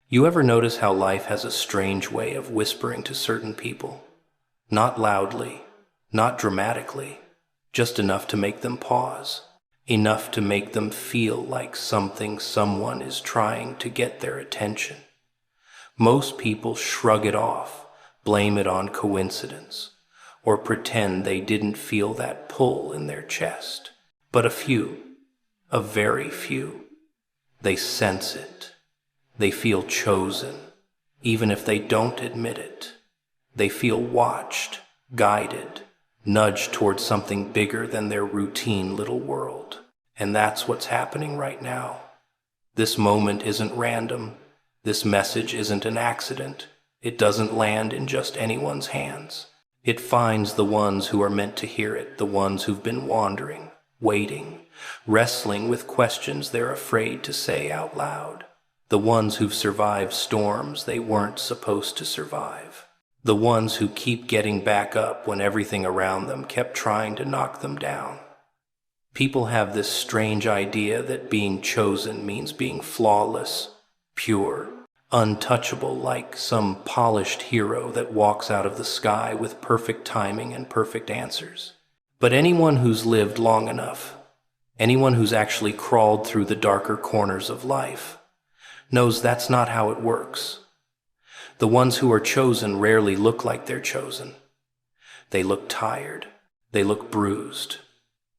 You ever notice how life has a strange way of whispering to certain people? Not loudly, not dramatically, just enough to make them pause, enough to make them feel like someone is trying to get their attention. Most people shrug it off, blame it on coincidence, or pretend they didn't feel that pull in their chest. But a few, a very few, they sense it. They feel chosen, even if they don't admit it. They feel watched, guided, nudged towards something bigger than their routine little world. And that's what's happening right now. This moment isn't random. This message isn't an accident. It doesn't land in just anyone's hands. It finds the ones who are meant to hear it, the ones who've been wandering, waiting, wrestling with questions they're afraid to say out loud. The ones who've survived storms they weren't supposed to survive. The ones who keep getting back up when everything around them kept trying to knock them down. People have this strange idea that being chosen means being flawless, pure, untouchable, like some polished hero that walks out of the sky with perfect timing and perfect answers. But anyone who's lived long enough, anyone who's actually crawled through the darker corners of life, knows that's not how it works. The ones who are chosen rarely look like they're chosen. They look tired. They look bruised.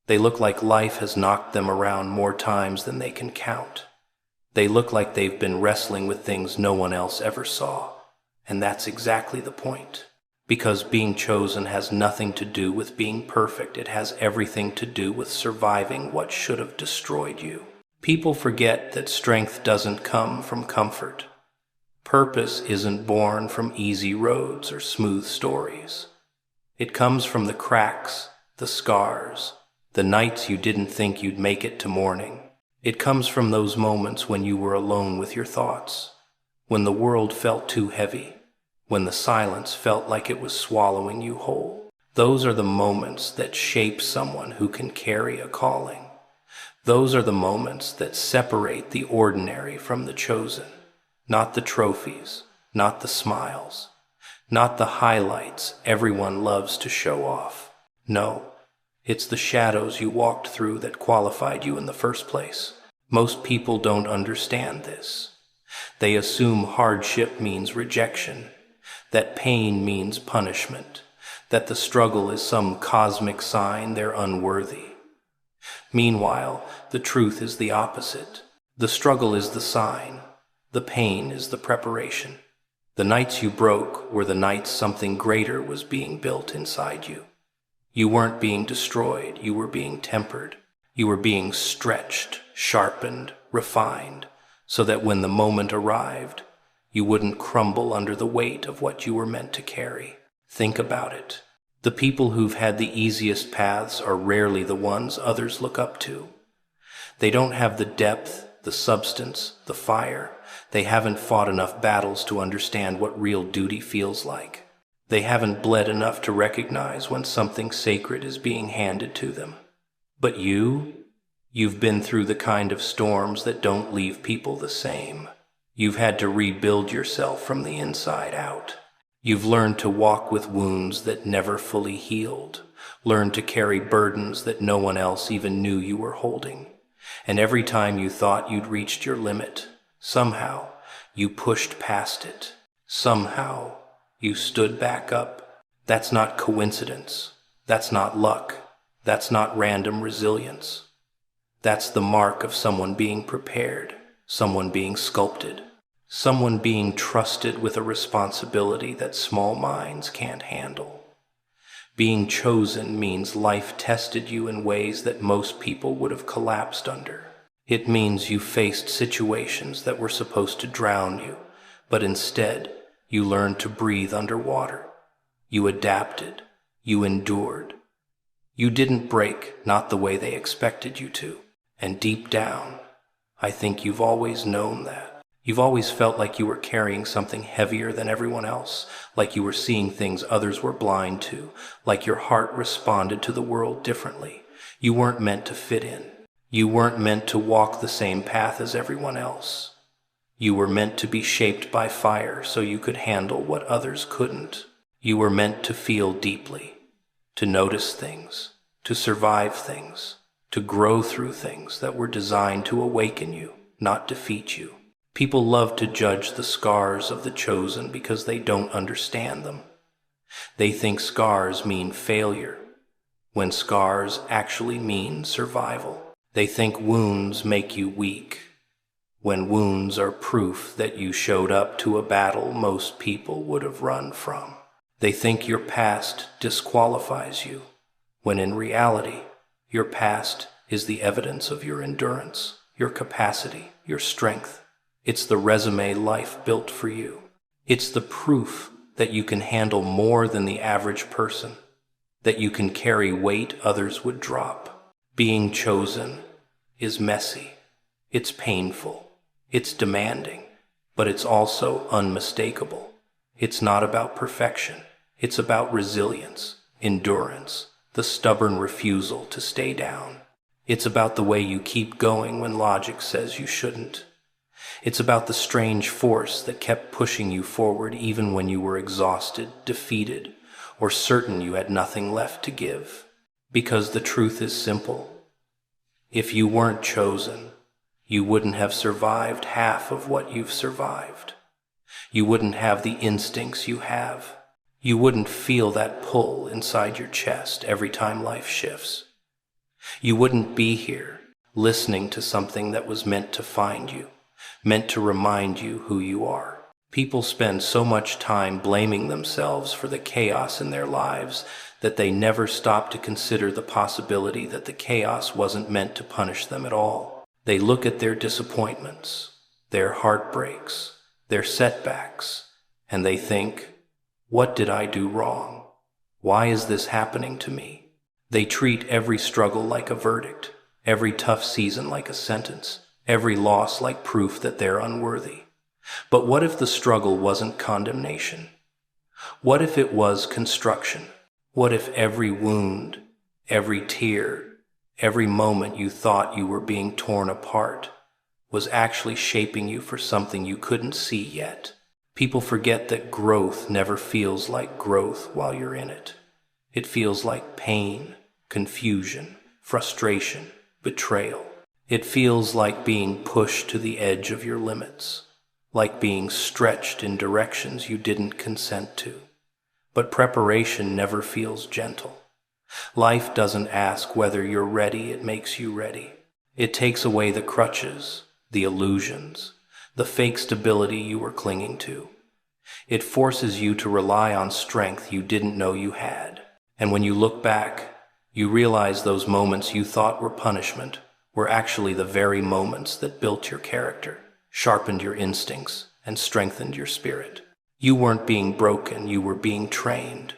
They look like life has knocked them around more times than they can count. They look like they've been wrestling with things no one else ever saw. And that's exactly the point. Because being chosen has nothing to do with being perfect. It has everything to do with surviving what should have destroyed you. People forget that strength doesn't come from comfort. Purpose isn't born from easy roads or smooth stories. It comes from the cracks, the scars, the nights you didn't think you'd make it to morning. It comes from those moments when you were alone with your thoughts, when the world felt too heavy, when the silence felt like it was swallowing you whole. Those are the moments that shape someone who can carry a calling. Those are the moments that separate the ordinary from the chosen. Not the trophies, not the smiles, not the highlights everyone loves to show off. No, it's the shadows you walked through that qualified you in the first place. Most people don't understand this. They assume hardship means rejection, that pain means punishment, that the struggle is some cosmic sign they're unworthy. Meanwhile, the truth is the opposite. The struggle is the sign. The pain is the preparation. The nights you broke were the nights something greater was being built inside you. You weren't being destroyed. You were being tempered. You were being stretched, sharpened, refined, so that when the moment arrived, you wouldn't crumble under the weight of what you were meant to carry. Think about it. The people who've had the easiest paths are rarely the ones others look up to. They don't have the depth, the substance, the fire. They haven't fought enough battles to understand what real duty feels like. They haven't bled enough to recognize when something sacred is being handed to them. But you've been through the kind of storms that don't leave people the same. You've had to rebuild yourself from the inside out. You've learned to walk with wounds that never fully healed, learned to carry burdens that no one else even knew you were holding. And every time you thought you'd reached your limit, somehow you pushed past it. Somehow you stood back up. That's not coincidence. That's not luck. That's not random resilience. That's the mark of someone being prepared, someone being sculpted, someone being trusted with a responsibility that small minds can't handle. Being chosen means life tested you in ways that most people would have collapsed under. It means you faced situations that were supposed to drown you, but instead you learned to breathe underwater. You adapted. You endured. You didn't break, not the way they expected you to. And deep down, I think you've always known that. You've always felt like you were carrying something heavier than everyone else, like you were seeing things others were blind to, like your heart responded to the world differently. You weren't meant to fit in. You weren't meant to walk the same path as everyone else. You were meant to be shaped by fire so you could handle what others couldn't. You were meant to feel deeply, to notice things, to survive things, to grow through things that were designed to awaken you, not defeat you. People love to judge the scars of the chosen because they don't understand them. They think scars mean failure, when scars actually mean survival. They think wounds make you weak, when wounds are proof that you showed up to a battle most people would have run from. They think your past disqualifies you, when in reality, your past is the evidence of your endurance, your capacity, your strength. It's the resume life built for you. It's the proof that you can handle more than the average person, that you can carry weight others would drop. Being chosen is messy, it's painful, it's demanding, but it's also unmistakable. It's not about perfection, it's about resilience, endurance, the stubborn refusal to stay down. It's about the way you keep going when logic says you shouldn't. It's about the strange force that kept pushing you forward even when you were exhausted, defeated, or certain you had nothing left to give. Because the truth is simple. If you weren't chosen, you wouldn't have survived half of what you've survived. You wouldn't have the instincts you have. You wouldn't feel that pull inside your chest every time life shifts. You wouldn't be here, listening to something that was meant to find you, meant to remind you who you are. People spend so much time blaming themselves for the chaos in their lives that they never stop to consider the possibility that the chaos wasn't meant to punish them at all. They look at their disappointments, their heartbreaks, their setbacks, and they think, what did I do wrong? Why is this happening to me? They treat every struggle like a verdict, every tough season like a sentence, every loss like proof that they're unworthy. But what if the struggle wasn't condemnation? What if it was construction? What if every wound, every tear, every moment you thought you were being torn apart was actually shaping you for something you couldn't see yet? People forget that growth never feels like growth while you're in it. It feels like pain, confusion, frustration, betrayal. It feels like being pushed to the edge of your limits, like being stretched in directions you didn't consent to. But preparation never feels gentle. Life doesn't ask whether you're ready, it makes you ready. It takes away the crutches, the illusions, the fake stability you were clinging to. It forces you to rely on strength you didn't know you had. And when you look back, you realize those moments you thought were punishment were actually the very moments that built your character, sharpened your instincts, and strengthened your spirit. You weren't being broken, you were being trained.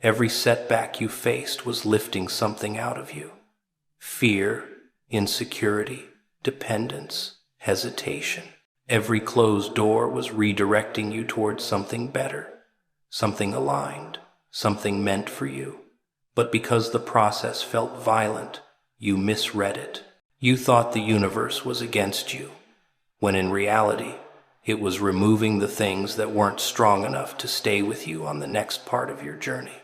Every setback you faced was lifting something out of you. Fear, insecurity, dependence, hesitation. Every closed door was redirecting you towards something better, something aligned, something meant for you. But because the process felt violent, you misread it. You thought the universe was against you, when in reality, it was removing the things that weren't strong enough to stay with you on the next part of your journey.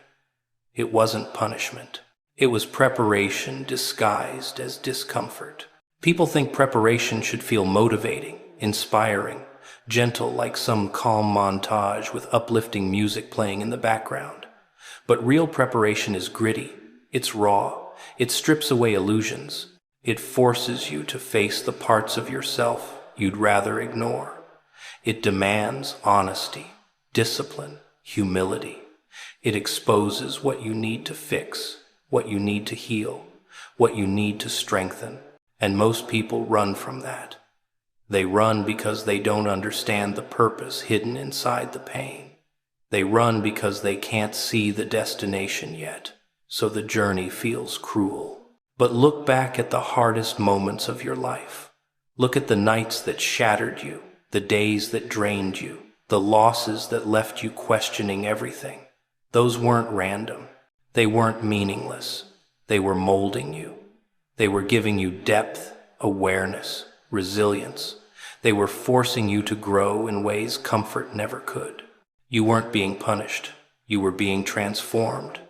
It wasn't punishment. It was preparation disguised as discomfort. People think preparation should feel motivating, inspiring, gentle like some calm montage with uplifting music playing in the background. But real preparation is gritty. It's raw. It strips away illusions. It forces you to face the parts of yourself you'd rather ignore. It demands honesty, discipline, humility. It exposes what you need to fix, what you need to heal, what you need to strengthen. And most people run from that. They run because they don't understand the purpose hidden inside the pain. They run because they can't see the destination yet, so the journey feels cruel. But look back at the hardest moments of your life. Look at the nights that shattered you, the days that drained you, the losses that left you questioning everything. Those weren't random. They weren't meaningless. They were molding you. They were giving you depth, awareness, resilience. They were forcing you to grow in ways comfort never could. You weren't being punished. You were being transformed.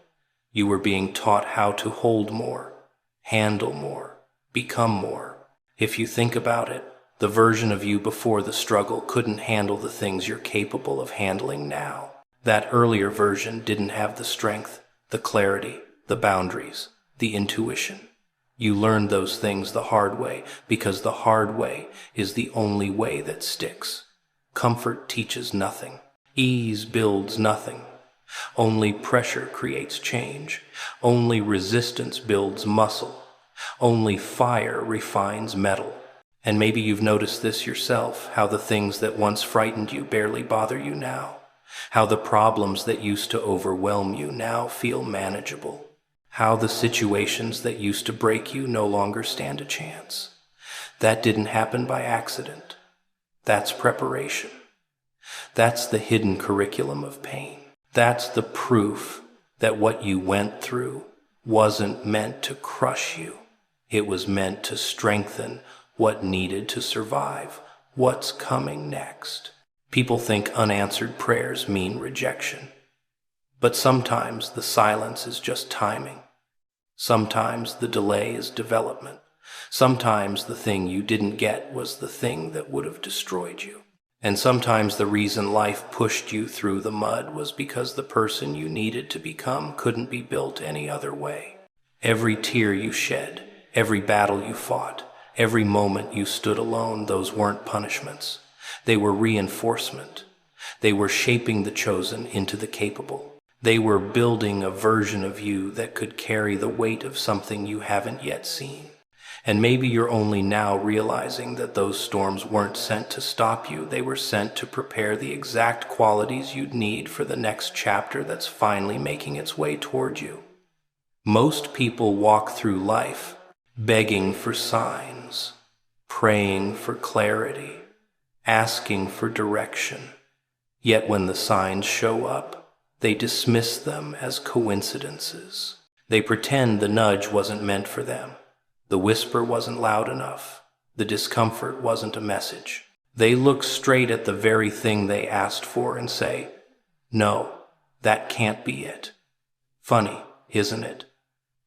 You were being taught how to hold more, handle more, become more. If you think about it, the version of you before the struggle couldn't handle the things you're capable of handling now. That earlier version didn't have the strength, the clarity, the boundaries, the intuition. You learned those things the hard way because the hard way is the only way that sticks. Comfort teaches nothing. Ease builds nothing. Only pressure creates change. Only resistance builds muscle. Only fire refines metal. And maybe you've noticed this yourself, how the things that once frightened you barely bother you now. How the problems that used to overwhelm you now feel manageable. How the situations that used to break you no longer stand a chance. That didn't happen by accident. That's preparation. That's the hidden curriculum of pain. That's the proof that what you went through wasn't meant to crush you. It was meant to strengthen what needed to survive what's coming next. People think unanswered prayers mean rejection. But sometimes the silence is just timing. Sometimes the delay is development. Sometimes the thing you didn't get was the thing that would have destroyed you. And sometimes the reason life pushed you through the mud was because the person you needed to become couldn't be built any other way. Every tear you shed, every battle you fought, every moment you stood alone, those weren't punishments. They were reinforcement. They were shaping the chosen into the capable. They were building a version of you that could carry the weight of something you haven't yet seen. And maybe you're only now realizing that those storms weren't sent to stop you. They were sent to prepare the exact qualities you'd need for the next chapter that's finally making its way toward you. Most people walk through life begging for signs, praying for clarity, asking for direction. Yet when the signs show up, they dismiss them as coincidences. They pretend the nudge wasn't meant for them. The whisper wasn't loud enough. The discomfort wasn't a message. They look straight at the very thing they asked for and say, "No, that can't be it." Funny, isn't it?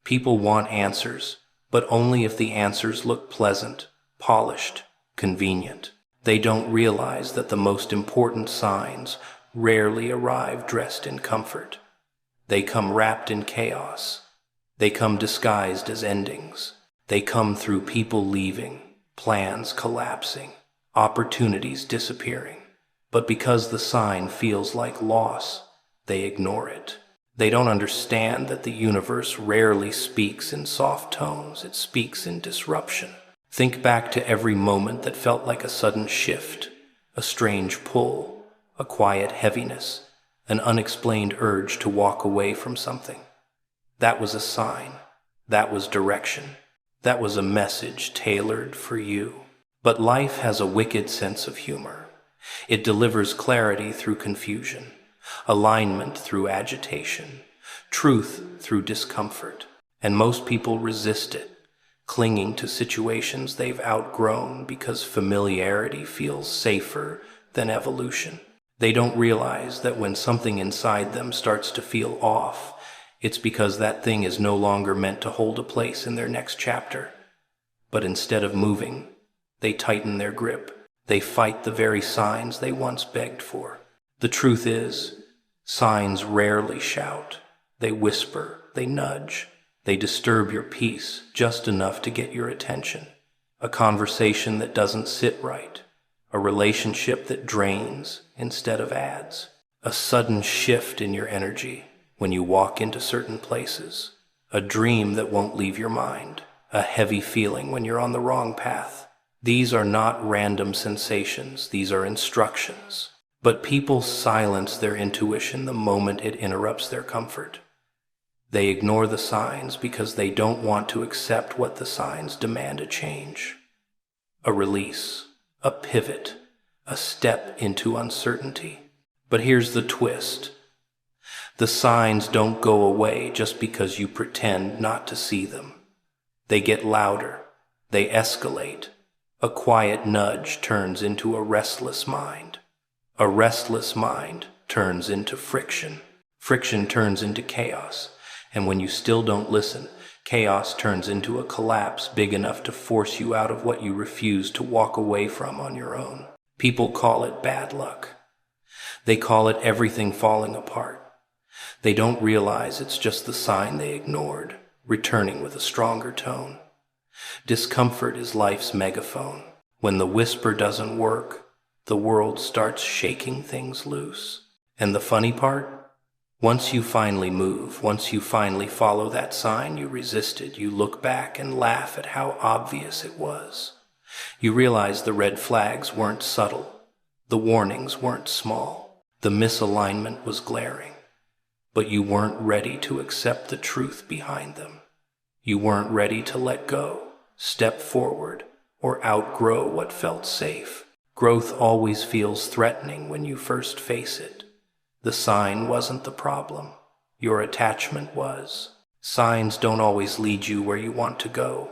People want answers, but only if the answers look pleasant, polished, convenient. They don't realize that the most important signs rarely arrive dressed in comfort. They come wrapped in chaos. They come disguised as endings. They come through people leaving, plans collapsing, opportunities disappearing. But because the sign feels like loss, they ignore it. They don't understand that the universe rarely speaks in soft tones. It speaks in disruption. Think back to every moment that felt like a sudden shift, a strange pull, a quiet heaviness, an unexplained urge to walk away from something. That was a sign. That was direction. That was a message tailored for you. But life has a wicked sense of humor. It delivers clarity through confusion, alignment through agitation, truth through discomfort. And most people resist it, clinging to situations they've outgrown because familiarity feels safer than evolution. They don't realize that when something inside them starts to feel off, it's because that thing is no longer meant to hold a place in their next chapter. But instead of moving, they tighten their grip. They fight the very signs they once begged for. The truth is, signs rarely shout. They whisper, they nudge. They disturb your peace just enough to get your attention. A conversation that doesn't sit right. A relationship that drains instead of adds. A sudden shift in your energy when you walk into certain places. A dream that won't leave your mind. A heavy feeling when you're on the wrong path. These are not random sensations. These are instructions. But people silence their intuition the moment it interrupts their comfort. They ignore the signs because they don't want to accept what the signs demand a change. A release, a pivot, a step into uncertainty. But here's the twist. The signs don't go away just because you pretend not to see them. They get louder. They escalate. A quiet nudge turns into a restless mind. A restless mind turns into friction. Friction turns into chaos. And when you still don't listen, chaos turns into a collapse big enough to force you out of what you refuse to walk away from on your own. People call it bad luck. They call it everything falling apart. They don't realize it's just the sign they ignored, returning with a stronger tone. Discomfort is life's megaphone. When the whisper doesn't work, the world starts shaking things loose. And the funny part? Once you finally move, once you finally follow that sign you resisted, you look back and laugh at how obvious it was. You realize the red flags weren't subtle. The warnings weren't small. The misalignment was glaring. But you weren't ready to accept the truth behind them. You weren't ready to let go, step forward, or outgrow what felt safe. Growth always feels threatening when you first face it. The sign wasn't the problem. Your attachment was. Signs don't always lead you where you want to go,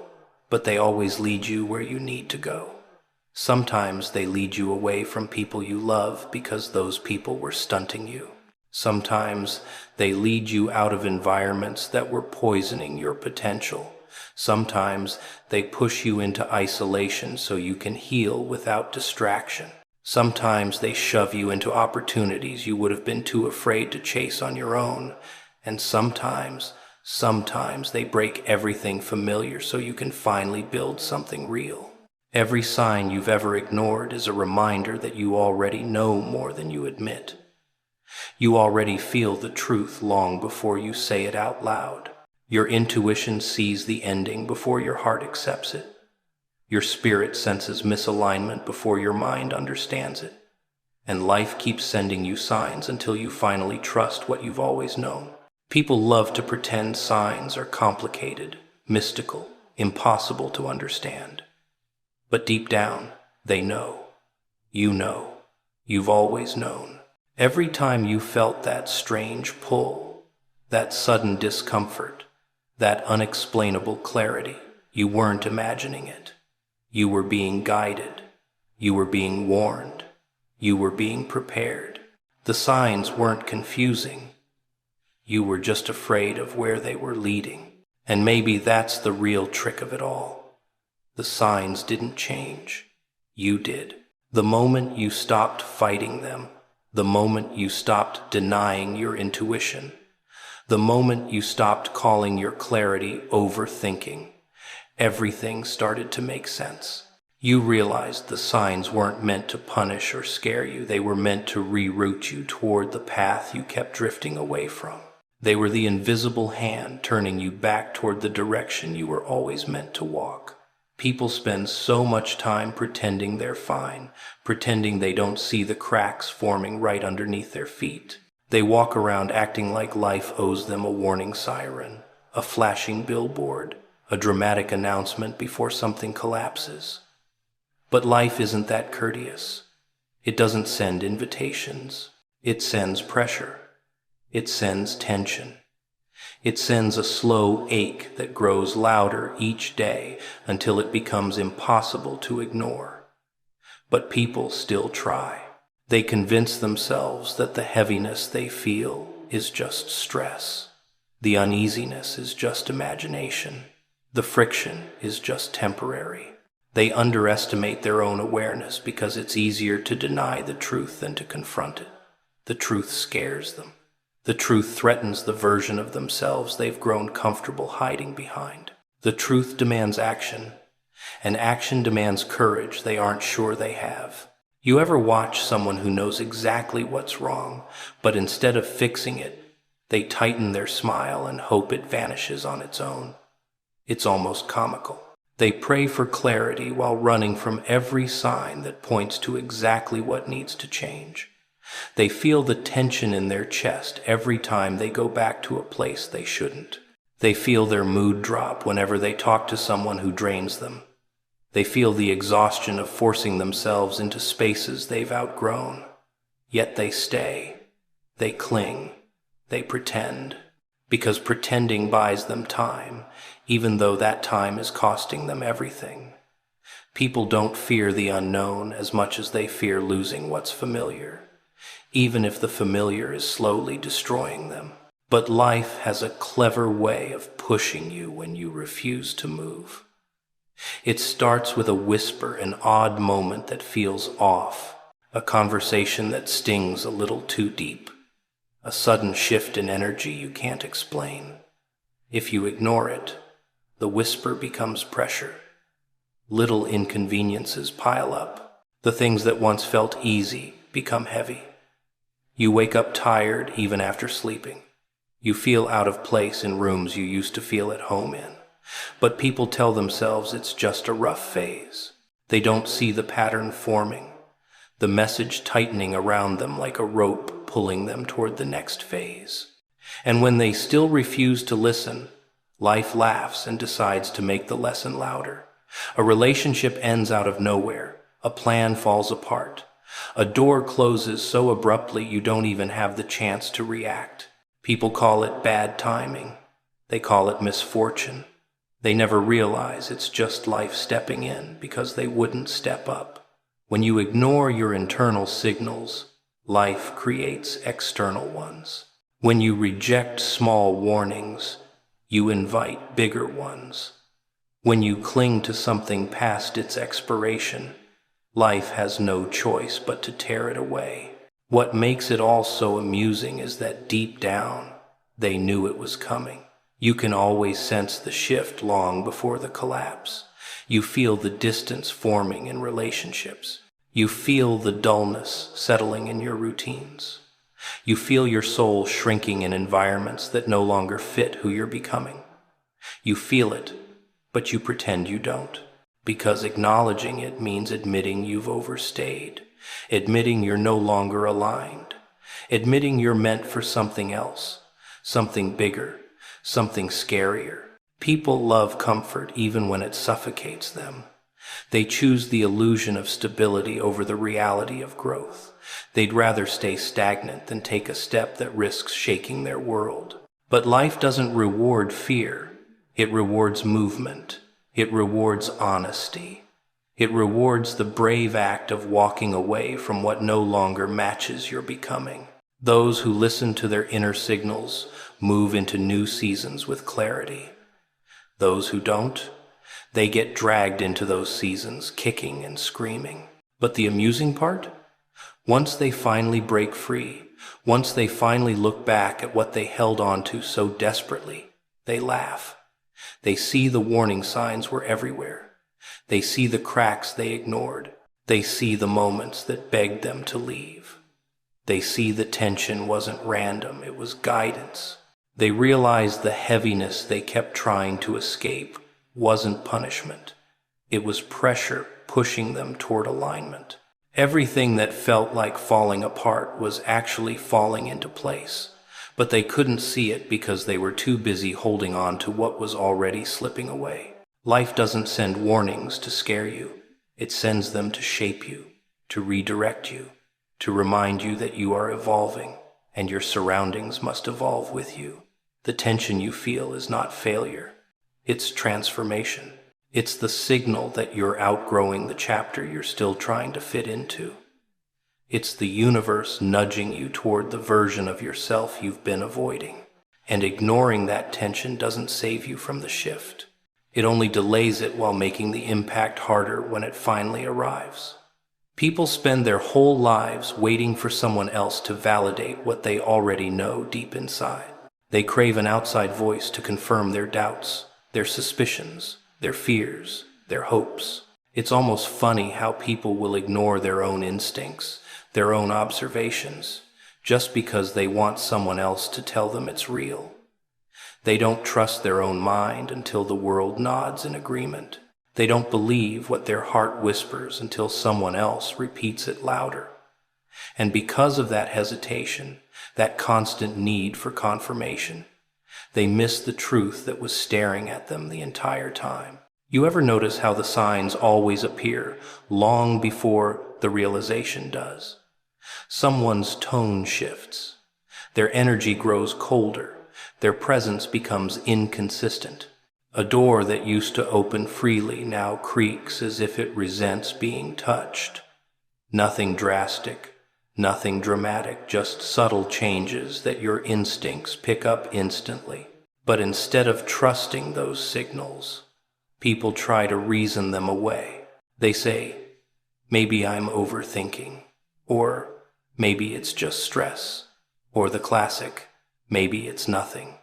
but they always lead you where you need to go. Sometimes they lead you away from people you love because those people were stunting you. Sometimes they lead you out of environments that were poisoning your potential. Sometimes they push you into isolation so you can heal without distraction. Sometimes they shove you into opportunities you would have been too afraid to chase on your own. And sometimes they break everything familiar so you can finally build something real. Every sign you've ever ignored is a reminder that you already know more than you admit. You already feel the truth long before you say it out loud. Your intuition sees the ending before your heart accepts it. Your spirit senses misalignment before your mind understands it. And life keeps sending you signs until you finally trust what you've always known. People love to pretend signs are complicated, mystical, impossible to understand. But deep down, they know. You know. You've always known. Every time you felt that strange pull, that sudden discomfort, that unexplainable clarity, you weren't imagining it. You were being guided. You were being warned. You were being prepared. The signs weren't confusing. You were just afraid of where they were leading. And maybe that's the real trick of it all. The signs didn't change. You did. The moment you stopped fighting them, the moment you stopped denying your intuition, the moment you stopped calling your clarity overthinking, everything started to make sense. You realized the signs weren't meant to punish or scare you. They were meant to reroute you toward the path you kept drifting away from. They were the invisible hand turning you back toward the direction you were always meant to walk. People spend so much time pretending they're fine, pretending they don't see the cracks forming right underneath their feet. They walk around acting like life owes them a warning siren, a flashing billboard, a dramatic announcement before something collapses. But life isn't that courteous. It doesn't send invitations. It sends pressure. It sends tension. It sends a slow ache that grows louder each day until it becomes impossible to ignore. But people still try. They convince themselves that the heaviness they feel is just stress. The uneasiness is just imagination. The friction is just temporary. They underestimate their own awareness because it's easier to deny the truth than to confront it. The truth scares them. The truth threatens the version of themselves they've grown comfortable hiding behind. The truth demands action, and action demands courage they aren't sure they have. You ever watch someone who knows exactly what's wrong, but instead of fixing it, they tighten their smile and hope it vanishes on its own? It's almost comical. They pray for clarity while running from every sign that points to exactly what needs to change. They feel the tension in their chest every time they go back to a place they shouldn't. They feel their mood drop whenever they talk to someone who drains them. They feel the exhaustion of forcing themselves into spaces they've outgrown. Yet they stay. They cling. They pretend. Because pretending buys them time, even though that time is costing them everything. People don't fear the unknown as much as they fear losing what's familiar, even if the familiar is slowly destroying them. But life has a clever way of pushing you when you refuse to move. It starts with a whisper, an odd moment that feels off, a conversation that stings a little too deep, a sudden shift in energy you can't explain. If you ignore it, the whisper becomes pressure. Little inconveniences pile up. The things that once felt easy become heavy. You wake up tired even after sleeping. You feel out of place in rooms you used to feel at home in. But people tell themselves it's just a rough phase. They don't see the pattern forming, the message tightening around them like a rope pulling them toward the next phase. And when they still refuse to listen, life laughs and decides to make the lesson louder. A relationship ends out of nowhere. A plan falls apart. A door closes so abruptly you don't even have the chance to react. People call it bad timing. They call it misfortune. They never realize it's just life stepping in because they wouldn't step up. When you ignore your internal signals, life creates external ones. When you reject small warnings, you invite bigger ones. When you cling to something past its expiration, life has no choice but to tear it away. What makes it all so amusing is that deep down, they knew it was coming. You can always sense the shift long before the collapse. You feel the distance forming in relationships. You feel the dullness settling in your routines. You feel your soul shrinking in environments that no longer fit who you're becoming. You feel it, but you pretend you don't, because acknowledging it means admitting you've overstayed, admitting you're no longer aligned, admitting you're meant for something else, something bigger, something scarier. People love comfort even when it suffocates them. They choose the illusion of stability over the reality of growth. They'd rather stay stagnant than take a step that risks shaking their world. But life doesn't reward fear. It rewards movement. It rewards honesty. It rewards the brave act of walking away from what no longer matches your becoming. Those who listen to their inner signals move into new seasons with clarity. Those who don't, they get dragged into those seasons, kicking and screaming. But the amusing part? Once they finally break free, once they finally look back at what they held on to so desperately, they laugh. They see the warning signs were everywhere. They see the cracks they ignored. They see the moments that begged them to leave. They see the tension wasn't random, it was guidance. They realize the heaviness they kept trying to escape wasn't punishment. It was pressure pushing them toward alignment. Everything that felt like falling apart was actually falling into place, but they couldn't see it because they were too busy holding on to what was already slipping away. Life doesn't send warnings to scare you. It sends them to shape you, to redirect you, to remind you that you are evolving, and your surroundings must evolve with you. The tension you feel is not failure. It's transformation. It's the signal that you're outgrowing the chapter you're still trying to fit into. It's the universe nudging you toward the version of yourself you've been avoiding. And ignoring that tension doesn't save you from the shift. It only delays it while making the impact harder when it finally arrives. People spend their whole lives waiting for someone else to validate what they already know deep inside. They crave an outside voice to confirm their doubts, their suspicions, their fears, their hopes. It's almost funny how people will ignore their own instincts, their own observations, just because they want someone else to tell them it's real. They don't trust their own mind until the world nods in agreement. They don't believe what their heart whispers until someone else repeats it louder. And because of that hesitation, that constant need for confirmation, they miss the truth that was staring at them the entire time. You ever notice how the signs always appear long before the realization does? Someone's tone shifts. Their energy grows colder. Their presence becomes inconsistent. A door that used to open freely now creaks as if it resents being touched. Nothing drastic, nothing dramatic, just subtle changes that your instincts pick up instantly. But instead of trusting those signals, people try to reason them away. They say, maybe I'm overthinking, or maybe it's just stress, or the classic, maybe it's nothing.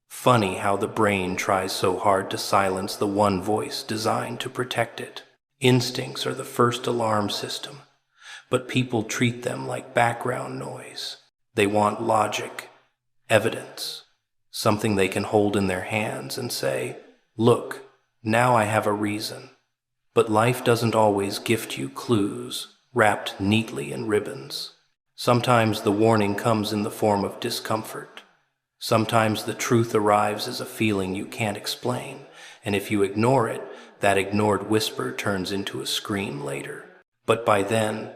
Funny how the brain tries so hard to silence the one voice designed to protect it. Instincts are the first alarm system, but people treat them like background noise. They want logic, evidence, something they can hold in their hands and say, look, now I have a reason. But life doesn't always gift you clues wrapped neatly in ribbons. Sometimes the warning comes in the form of discomfort. Sometimes the truth arrives as a feeling you can't explain, and if you ignore it, that ignored whisper turns into a scream later. But by then,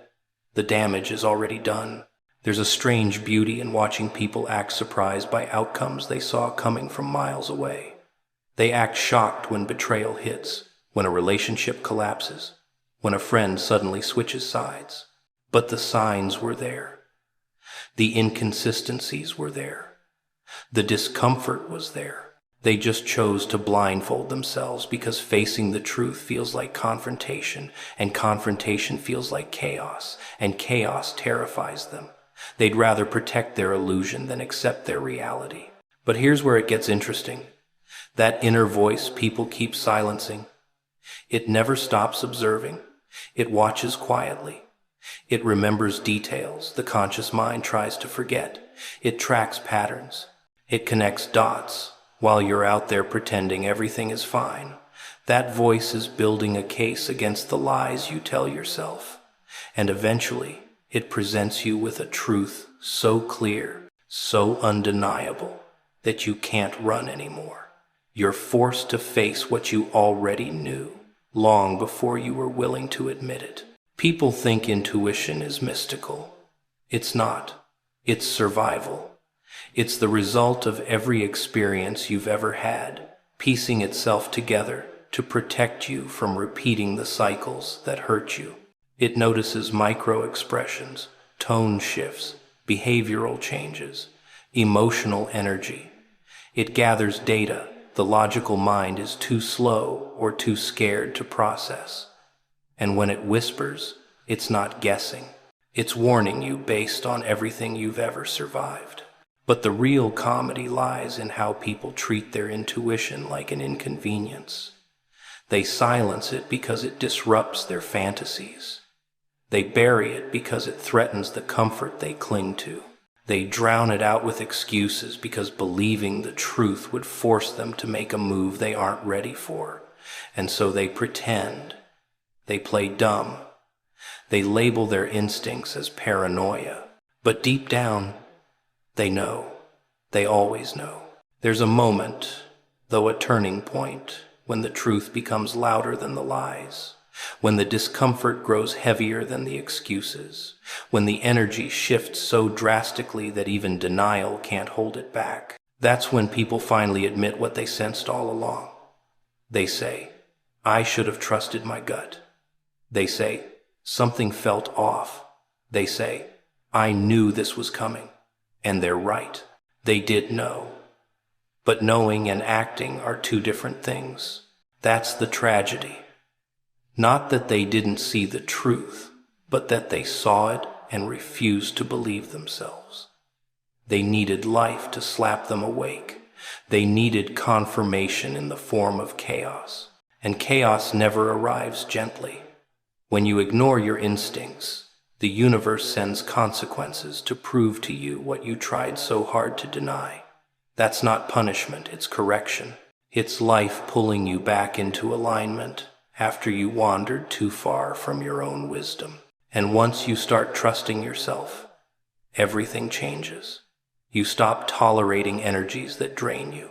the damage is already done. There's a strange beauty in watching people act surprised by outcomes they saw coming from miles away. They act shocked when betrayal hits, when a relationship collapses, when a friend suddenly switches sides. But the signs were there. The inconsistencies were there. The discomfort was there. They just chose to blindfold themselves because facing the truth feels like confrontation, and confrontation feels like chaos, and chaos terrifies them. They'd rather protect their illusion than accept their reality. But here's where it gets interesting. That inner voice people keep silencing. It never stops observing. It watches quietly. It remembers details the conscious mind tries to forget. It tracks patterns. It connects dots while you're out there pretending everything is fine. That voice is building a case against the lies you tell yourself. And eventually, it presents you with a truth so clear, so undeniable, that you can't run anymore. You're forced to face what you already knew, long before you were willing to admit it. People think intuition is mystical. It's not. It's survival. It's the result of every experience you've ever had, piecing itself together to protect you from repeating the cycles that hurt you. It notices micro-expressions, tone shifts, behavioral changes, emotional energy. It gathers data the logical mind is too slow or too scared to process. And when it whispers, it's not guessing. It's warning you based on everything you've ever survived. But the real comedy lies in how people treat their intuition like an inconvenience. They silence it because it disrupts their fantasies. They bury it because it threatens the comfort they cling to. They drown it out with excuses because believing the truth would force them to make a move they aren't ready for. And so they pretend. They play dumb. They label their instincts as paranoia. But deep down, they know. They always know. There's a moment, though a turning point, when the truth becomes louder than the lies. When the discomfort grows heavier than the excuses, when the energy shifts so drastically that even denial can't hold it back, that's when people finally admit what they sensed all along. They say, I should have trusted my gut. They say, something felt off. They say, I knew this was coming. And they're right. They did know. But knowing and acting are two different things. That's the tragedy. Not that they didn't see the truth, but that they saw it and refused to believe themselves. They needed life to slap them awake. They needed confirmation in the form of chaos. And chaos never arrives gently. When you ignore your instincts, the universe sends consequences to prove to you what you tried so hard to deny. That's not punishment, it's correction. It's life pulling you back into alignment after you wandered too far from your own wisdom. And once you start trusting yourself, everything changes. You stop tolerating energies that drain you.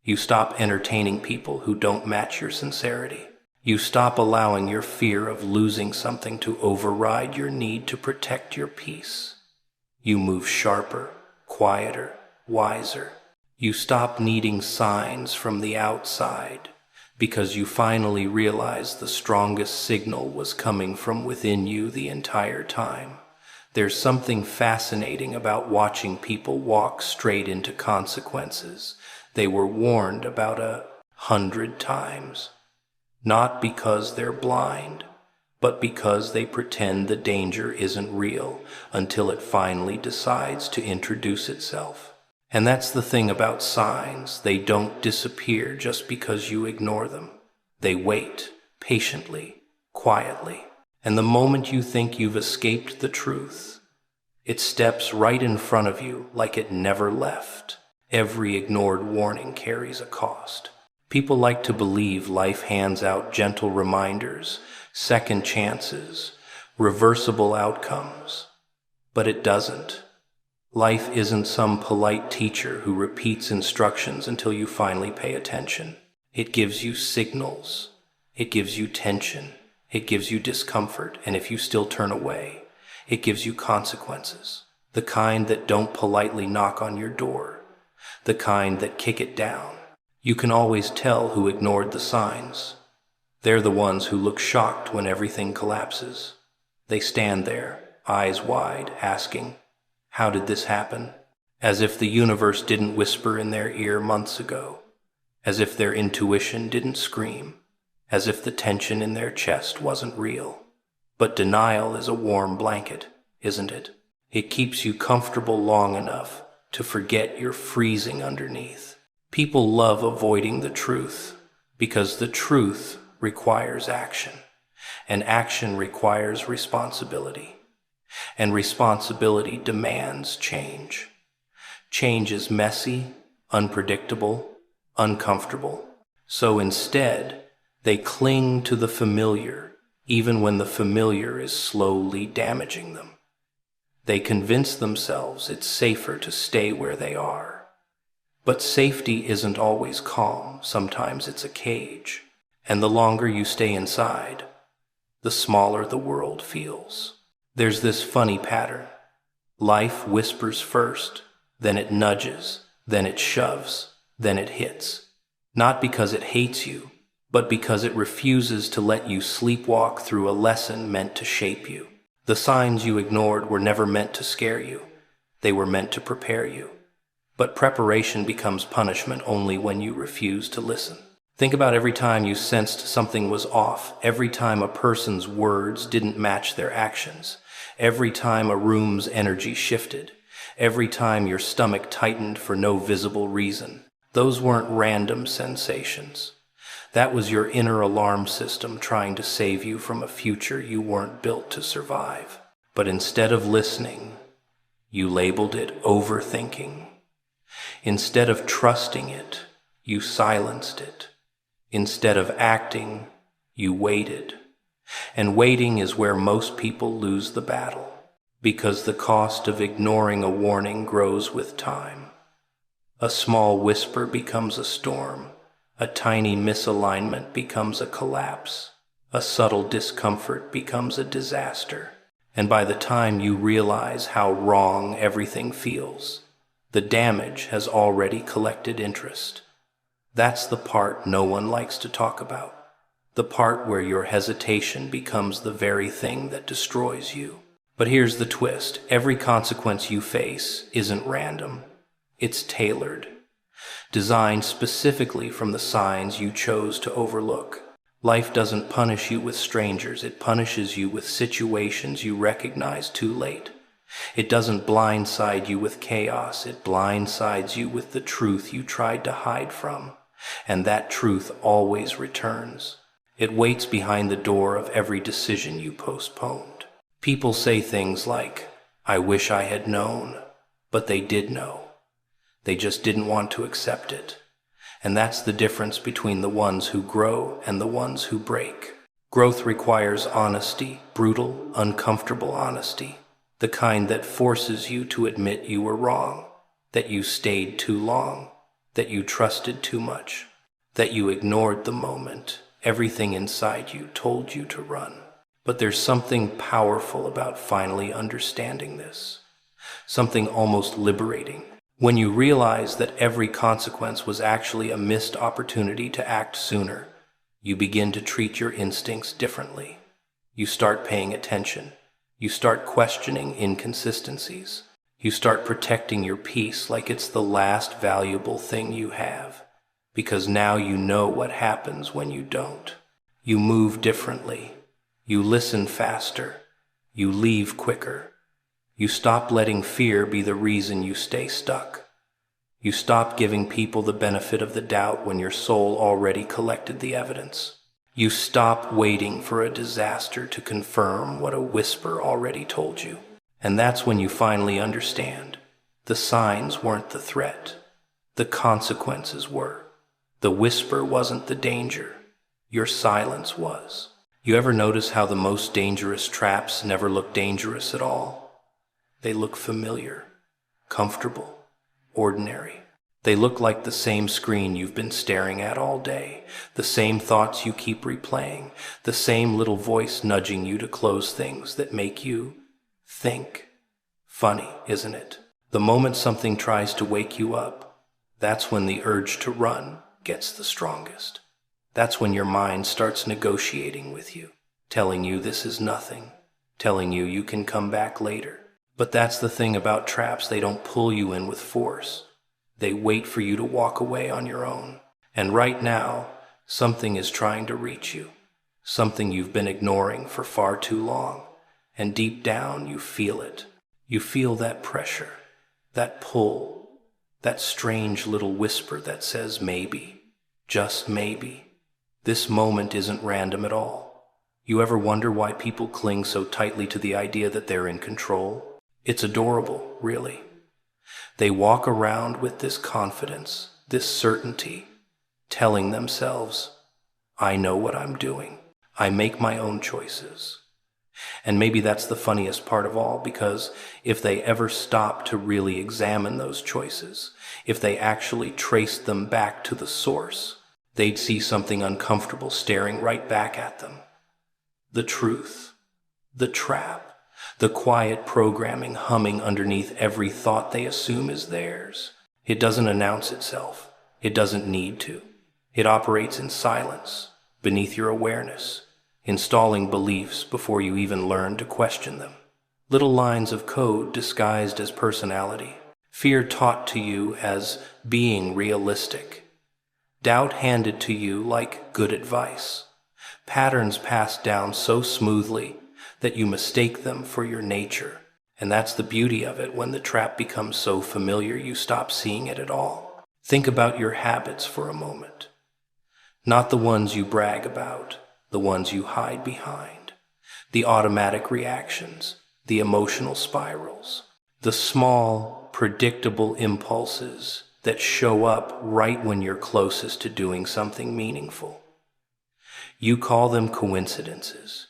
You stop entertaining people who don't match your sincerity. You stop allowing your fear of losing something to override your need to protect your peace. You move sharper, quieter, wiser. You stop needing signs from the outside because you finally realized the strongest signal was coming from within you the entire time. There's something fascinating about watching people walk straight into consequences they were warned about 100 times. Not because they're blind, but because they pretend the danger isn't real until it finally decides to introduce itself. And that's the thing about signs. They don't disappear just because you ignore them. They wait, patiently, quietly. And the moment you think you've escaped the truth, it steps right in front of you like it never left. Every ignored warning carries a cost. People like to believe life hands out gentle reminders, second chances, reversible outcomes. But it doesn't. Life isn't some polite teacher who repeats instructions until you finally pay attention. It gives you signals. It gives you tension. It gives you discomfort, and if you still turn away, it gives you consequences. The kind that don't politely knock on your door. The kind that kick it down. You can always tell who ignored the signs. They're the ones who look shocked when everything collapses. They stand there, eyes wide, asking, "How did this happen?" As if the universe didn't whisper in their ear months ago. As if their intuition didn't scream. As if the tension in their chest wasn't real. But denial is a warm blanket, isn't it? It keeps you comfortable long enough to forget you're freezing underneath. People love avoiding the truth because the truth requires action, and action requires responsibility, and responsibility demands change. Change is messy, unpredictable, uncomfortable. So instead, they cling to the familiar, even when the familiar is slowly damaging them. They convince themselves it's safer to stay where they are. But safety isn't always calm. Sometimes it's a cage. And the longer you stay inside, the smaller the world feels. There's this funny pattern. Life whispers first, then it nudges, then it shoves, then it hits. Not because it hates you, but because it refuses to let you sleepwalk through a lesson meant to shape you. The signs you ignored were never meant to scare you. They were meant to prepare you. But preparation becomes punishment only when you refuse to listen. Think about every time you sensed something was off, every time a person's words didn't match their actions, every time a room's energy shifted, every time your stomach tightened for no visible reason. Those weren't random sensations. That was your inner alarm system trying to save you from a future you weren't built to survive. But instead of listening, you labeled it overthinking. Instead of trusting it, you silenced it. Instead of acting, you waited. And waiting is where most people lose the battle, because the cost of ignoring a warning grows with time. A small whisper becomes a storm. A tiny misalignment becomes a collapse. A subtle discomfort becomes a disaster. And by the time you realize how wrong everything feels, the damage has already collected interest. That's the part no one likes to talk about. The part where your hesitation becomes the very thing that destroys you. But here's the twist. Every consequence you face isn't random. It's tailored. Designed specifically from the signs you chose to overlook. Life doesn't punish you with strangers. It punishes you with situations you recognize too late. It doesn't blindside you with chaos. It blindsides you with the truth you tried to hide from. And that truth always returns. It waits behind the door of every decision you postponed. People say things like, "I wish I had known," but they did know. They just didn't want to accept it. And that's the difference between the ones who grow and the ones who break. Growth requires honesty, brutal, uncomfortable honesty. The kind that forces you to admit you were wrong, that you stayed too long, that you trusted too much, that you ignored the moment everything inside you told you to run. But there's something powerful about finally understanding this. Something almost liberating. When you realize that every consequence was actually a missed opportunity to act sooner, You begin to treat your instincts differently. You start paying attention. You start questioning inconsistencies. You start protecting your peace like it's the last valuable thing you have, because now you know what happens when you don't. You move differently. You listen faster. You leave quicker. You stop letting fear be the reason you stay stuck. You stop giving people the benefit of the doubt when your soul already collected the evidence. You stop waiting for a disaster to confirm what a whisper already told you. And that's when you finally understand. The signs weren't the threat. The consequences were. The whisper wasn't the danger. Your silence was. You ever notice how the most dangerous traps never look dangerous at all? They look familiar, comfortable, ordinary. They look like the same screen you've been staring at all day, the same thoughts you keep replaying, the same little voice nudging you to close things that make you think. Funny, isn't it? The moment something tries to wake you up, that's when the urge to run gets the strongest. That's when your mind starts negotiating with you, telling you this is nothing, telling you you can come back later. But that's the thing about traps, they don't pull you in with force. They wait for you to walk away on your own. And right now, something is trying to reach you, something you've been ignoring for far too long. And deep down, you feel it. You feel that pressure, that pull, that strange little whisper that says maybe, just maybe. This moment isn't random at all. You ever wonder why people cling so tightly to the idea that they're in control? It's adorable, really. They walk around with this confidence, this certainty, telling themselves, I know what I'm doing. I make my own choices. And maybe that's the funniest part of all, because if they ever stopped to really examine those choices, if they actually traced them back to the source, they'd see something uncomfortable staring right back at them. The truth, the trap, the quiet programming humming underneath every thought they assume is theirs. It doesn't announce itself. It doesn't need to. It operates in silence, beneath your awareness, installing beliefs before you even learn to question them. Little lines of code disguised as personality. Fear taught to you as being realistic. Doubt handed to you like good advice. Patterns passed down so smoothly that you mistake them for your nature. And that's the beauty of it. When the trap becomes so familiar, you stop seeing it at all. Think about your habits for a moment. Not the ones you brag about, the ones you hide behind. The automatic reactions, the emotional spirals, the small, predictable impulses that show up right when you're closest to doing something meaningful. You call them coincidences.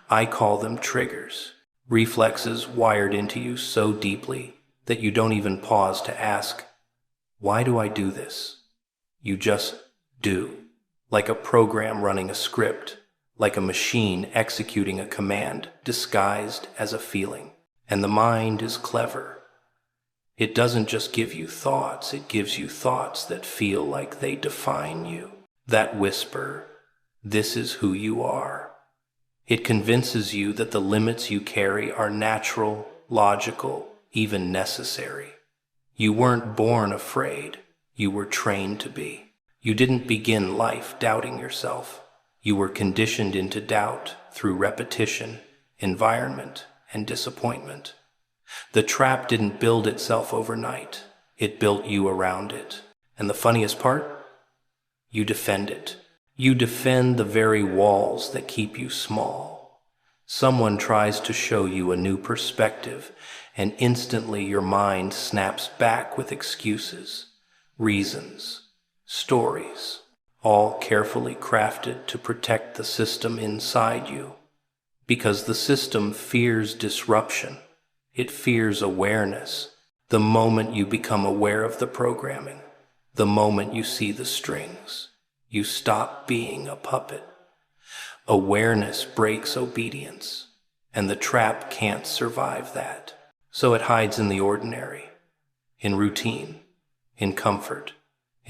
I call them triggers, reflexes wired into you so deeply that you don't even pause to ask, why do I do this? You just do, like a program running a script, like a machine executing a command disguised as a feeling. And the mind is clever. It doesn't just give you thoughts, it gives you thoughts that feel like they define you. That whisper, this is who you are. It convinces you that the limits you carry are natural, logical, even necessary. You weren't born afraid. You were trained to be. You didn't begin life doubting yourself. You were conditioned into doubt through repetition, environment, and disappointment. The trap didn't build itself overnight. It built you around it. And the funniest part? You defend it. You defend the very walls that keep you small. Someone tries to show you a new perspective, and instantly your mind snaps back with excuses, reasons, stories, all carefully crafted to protect the system inside you. Because the system fears disruption. It fears awareness. The moment you become aware of the programming, the moment you see the strings, you stop being a puppet. Awareness breaks obedience, and the trap can't survive that. So it hides in the ordinary, in routine, in comfort,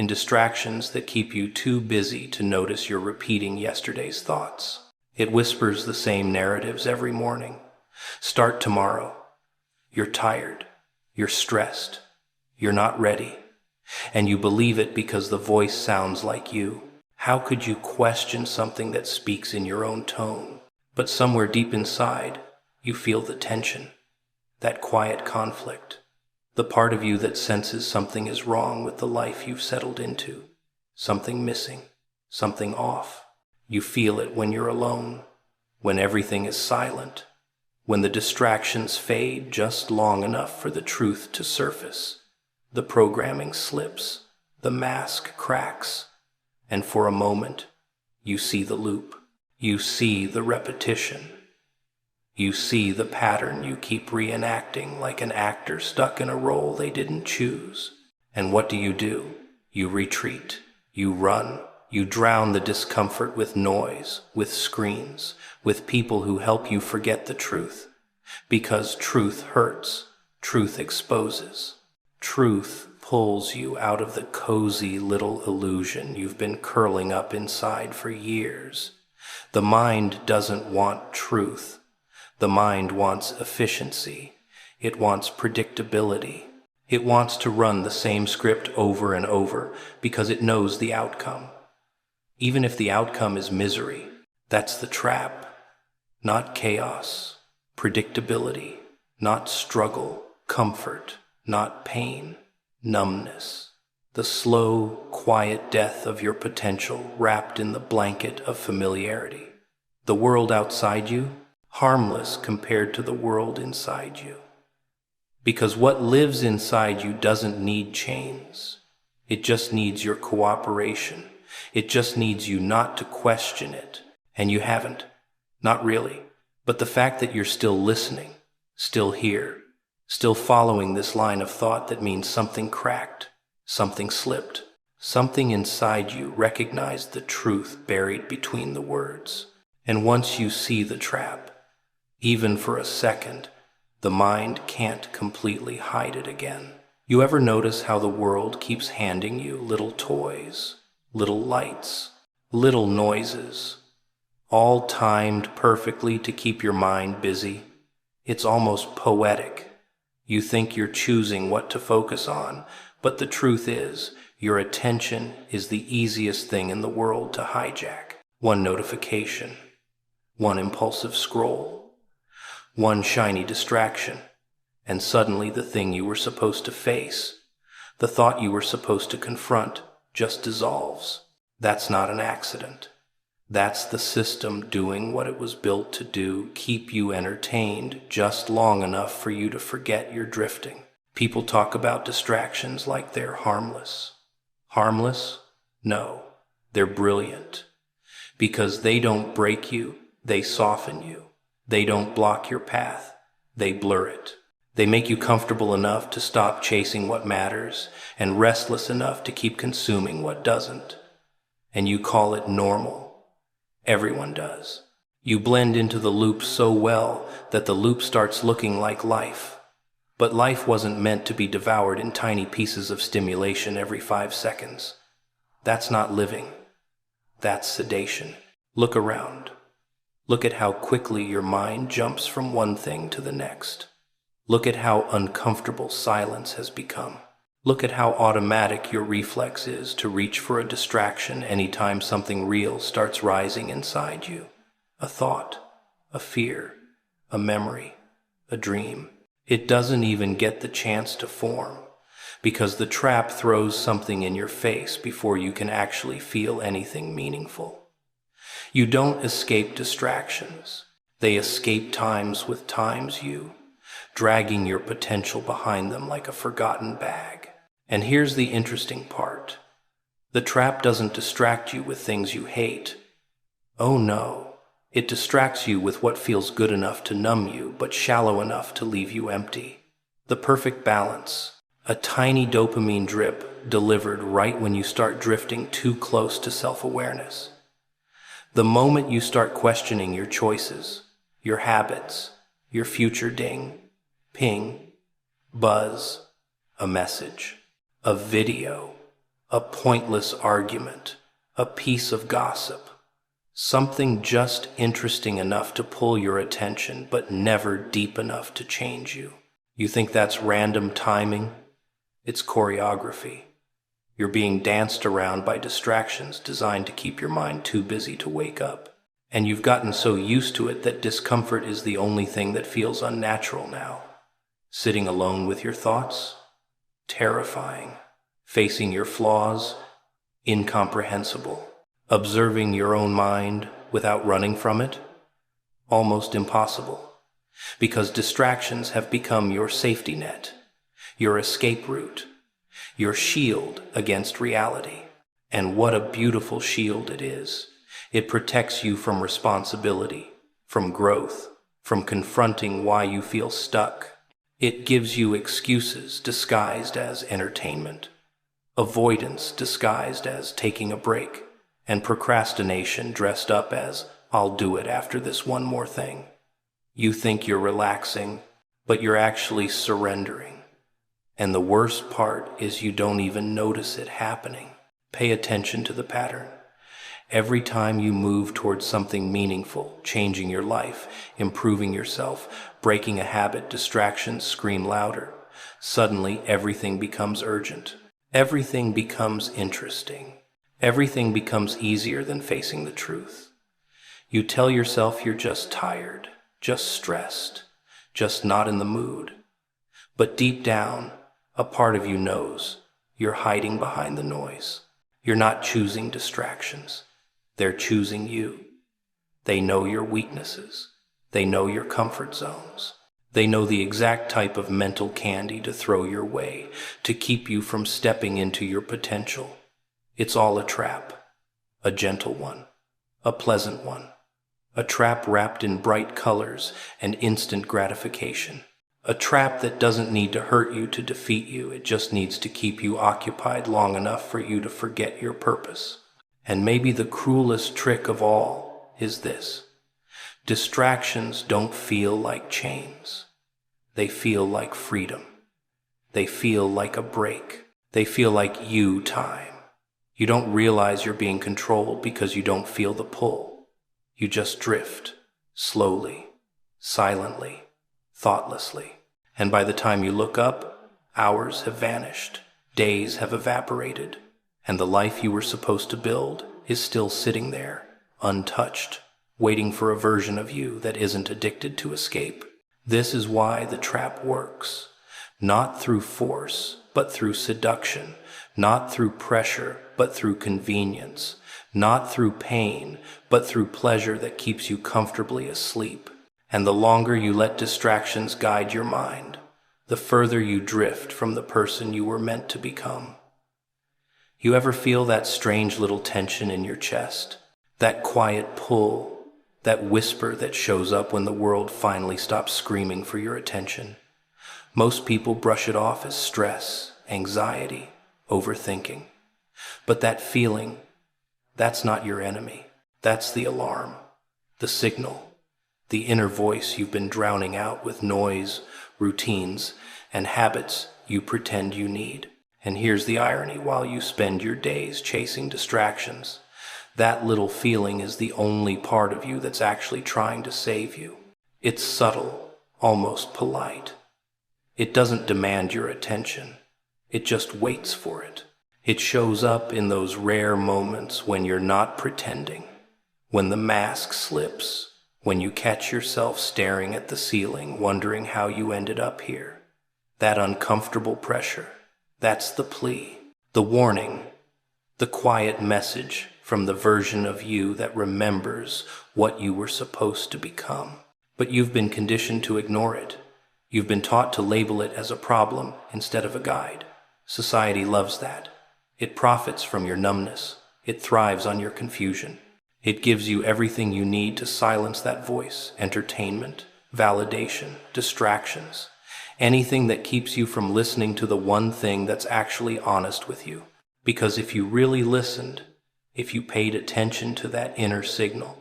in distractions that keep you too busy to notice you're repeating yesterday's thoughts. It whispers the same narratives every morning. Start tomorrow. You're tired. You're stressed. You're not ready. And you believe it because the voice sounds like you. How could you question something that speaks in your own tone? But somewhere deep inside, you feel the tension, that quiet conflict, the part of you that senses something is wrong with the life you've settled into, something missing, something off. You feel it when you're alone, when everything is silent, when the distractions fade just long enough for the truth to surface. The programming slips, the mask cracks, and for a moment, you see the loop. You see the repetition. You see the pattern you keep reenacting like an actor stuck in a role they didn't choose. And what do? You retreat. You run. You drown the discomfort with noise, with screens, with people who help you forget the truth. Because truth hurts. Truth exposes. Truth pulls you out of the cozy little illusion you've been curling up inside for years. The mind doesn't want truth. The mind wants efficiency. It wants predictability. It wants to run the same script over and over because it knows the outcome. Even if the outcome is misery, that's the trap. Not chaos, predictability, not struggle, comfort, not pain, numbness. The slow, quiet death of your potential wrapped in the blanket of familiarity. The world outside you, harmless compared to the world inside you. Because what lives inside you doesn't need chains. It just needs your cooperation. It just needs you not to question it. And you haven't. Not really. But the fact that you're still listening, still here, still following this line of thought that means something cracked, something slipped, something inside you recognized the truth buried between the words. And once you see the trap, even for a second, the mind can't completely hide it again. You ever notice how the world keeps handing you little toys, little lights, little noises, all timed perfectly to keep your mind busy? It's almost poetic. You think you're choosing what to focus on, but the truth is, your attention is the easiest thing in the world to hijack. One notification, one impulsive scroll, one shiny distraction, and suddenly the thing you were supposed to face, the thought you were supposed to confront, just dissolves. That's not an accident. That's the system doing what it was built to do, keep you entertained just long enough for you to forget you're drifting. People talk about distractions like they're harmless. Harmless? No, they're brilliant. Because they don't break you, they soften you. They don't block your path, they blur it. They make you comfortable enough to stop chasing what matters and restless enough to keep consuming what doesn't. And you call it normal. Everyone does. You blend into the loop so well that the loop starts looking like life. But life wasn't meant to be devoured in tiny pieces of stimulation every 5 seconds. That's not living. That's sedation. Look around. Look at how quickly your mind jumps from one thing to the next. Look at how uncomfortable silence has become. Look at how automatic your reflex is to reach for a distraction anytime something real starts rising inside you. A thought, a fear, a memory, a dream. It doesn't even get the chance to form, because the trap throws something in your face before you can actually feel anything meaningful. You don't escape distractions. They escape times with times you, dragging your potential behind them like a forgotten bag. And here's the interesting part. The trap doesn't distract you with things you hate. Oh no, it distracts you with what feels good enough to numb you, but shallow enough to leave you empty. The perfect balance, a tiny dopamine drip delivered right when you start drifting too close to self-awareness. The moment you start questioning your choices, your habits, your future ding, ping, buzz, a message, a video, a pointless argument, a piece of gossip, something just interesting enough to pull your attention, but never deep enough to change you. You think that's random timing? It's choreography. You're being danced around by distractions designed to keep your mind too busy to wake up. And you've gotten so used to it that discomfort is the only thing that feels unnatural now. Sitting alone with your thoughts? Terrifying. Facing your flaws? Incomprehensible. Observing your own mind without running from it? Almost impossible. Because distractions have become your safety net, your escape route, your shield against reality. And what a beautiful shield it is. It protects you from responsibility, from growth, from confronting why you feel stuck. It gives you excuses disguised as entertainment, avoidance disguised as taking a break, and procrastination dressed up as, I'll do it after this one more thing. You think you're relaxing, but you're actually surrendering. And the worst part is you don't even notice it happening. Pay attention to the pattern. Every time you move towards something meaningful, changing your life, improving yourself, breaking a habit, distractions scream louder. Suddenly, everything becomes urgent. Everything becomes interesting. Everything becomes easier than facing the truth. You tell yourself you're just tired, just stressed, just not in the mood. But deep down, a part of you knows you're hiding behind the noise. You're not choosing distractions. They're choosing you. They know your weaknesses. They know your comfort zones. They know the exact type of mental candy to throw your way to keep you from stepping into your potential. It's all a trap, a gentle one, a pleasant one, a trap wrapped in bright colors and instant gratification. A trap that doesn't need to hurt you to defeat you. It just needs to keep you occupied long enough for you to forget your purpose. And maybe the cruelest trick of all is this. Distractions don't feel like chains. They feel like freedom. They feel like a break. They feel like you time. You don't realize you're being controlled because you don't feel the pull. You just drift, slowly, silently, thoughtlessly. And by the time you look up, hours have vanished, days have evaporated, and the life you were supposed to build is still sitting there, untouched, waiting for a version of you that isn't addicted to escape. This is why the trap works. Not through force, but through seduction. Not through pressure, but through convenience. Not through pain, but through pleasure that keeps you comfortably asleep. And the longer you let distractions guide your mind, the further you drift from the person you were meant to become. You ever feel that strange little tension in your chest? That quiet pull, that whisper that shows up when the world finally stops screaming for your attention? Most people brush it off as stress, anxiety, overthinking. But that feeling, that's not your enemy. That's the alarm, the signal, the inner voice you've been drowning out with noise, routines, and habits you pretend you need. And here's the irony: while you spend your days chasing distractions, that little feeling is the only part of you that's actually trying to save you. It's subtle, almost polite. It doesn't demand your attention. It just waits for it. It shows up in those rare moments when you're not pretending, when the mask slips, when you catch yourself staring at the ceiling, wondering how you ended up here. That uncomfortable pressure, that's the plea, the warning, the quiet message from the version of you that remembers what you were supposed to become. But you've been conditioned to ignore it. You've been taught to label it as a problem instead of a guide. Society loves that. It profits from your numbness. It thrives on your confusion. It gives you everything you need to silence that voice: entertainment, validation, distractions, anything that keeps you from listening to the one thing that's actually honest with you. Because if you really listened, if you paid attention to that inner signal,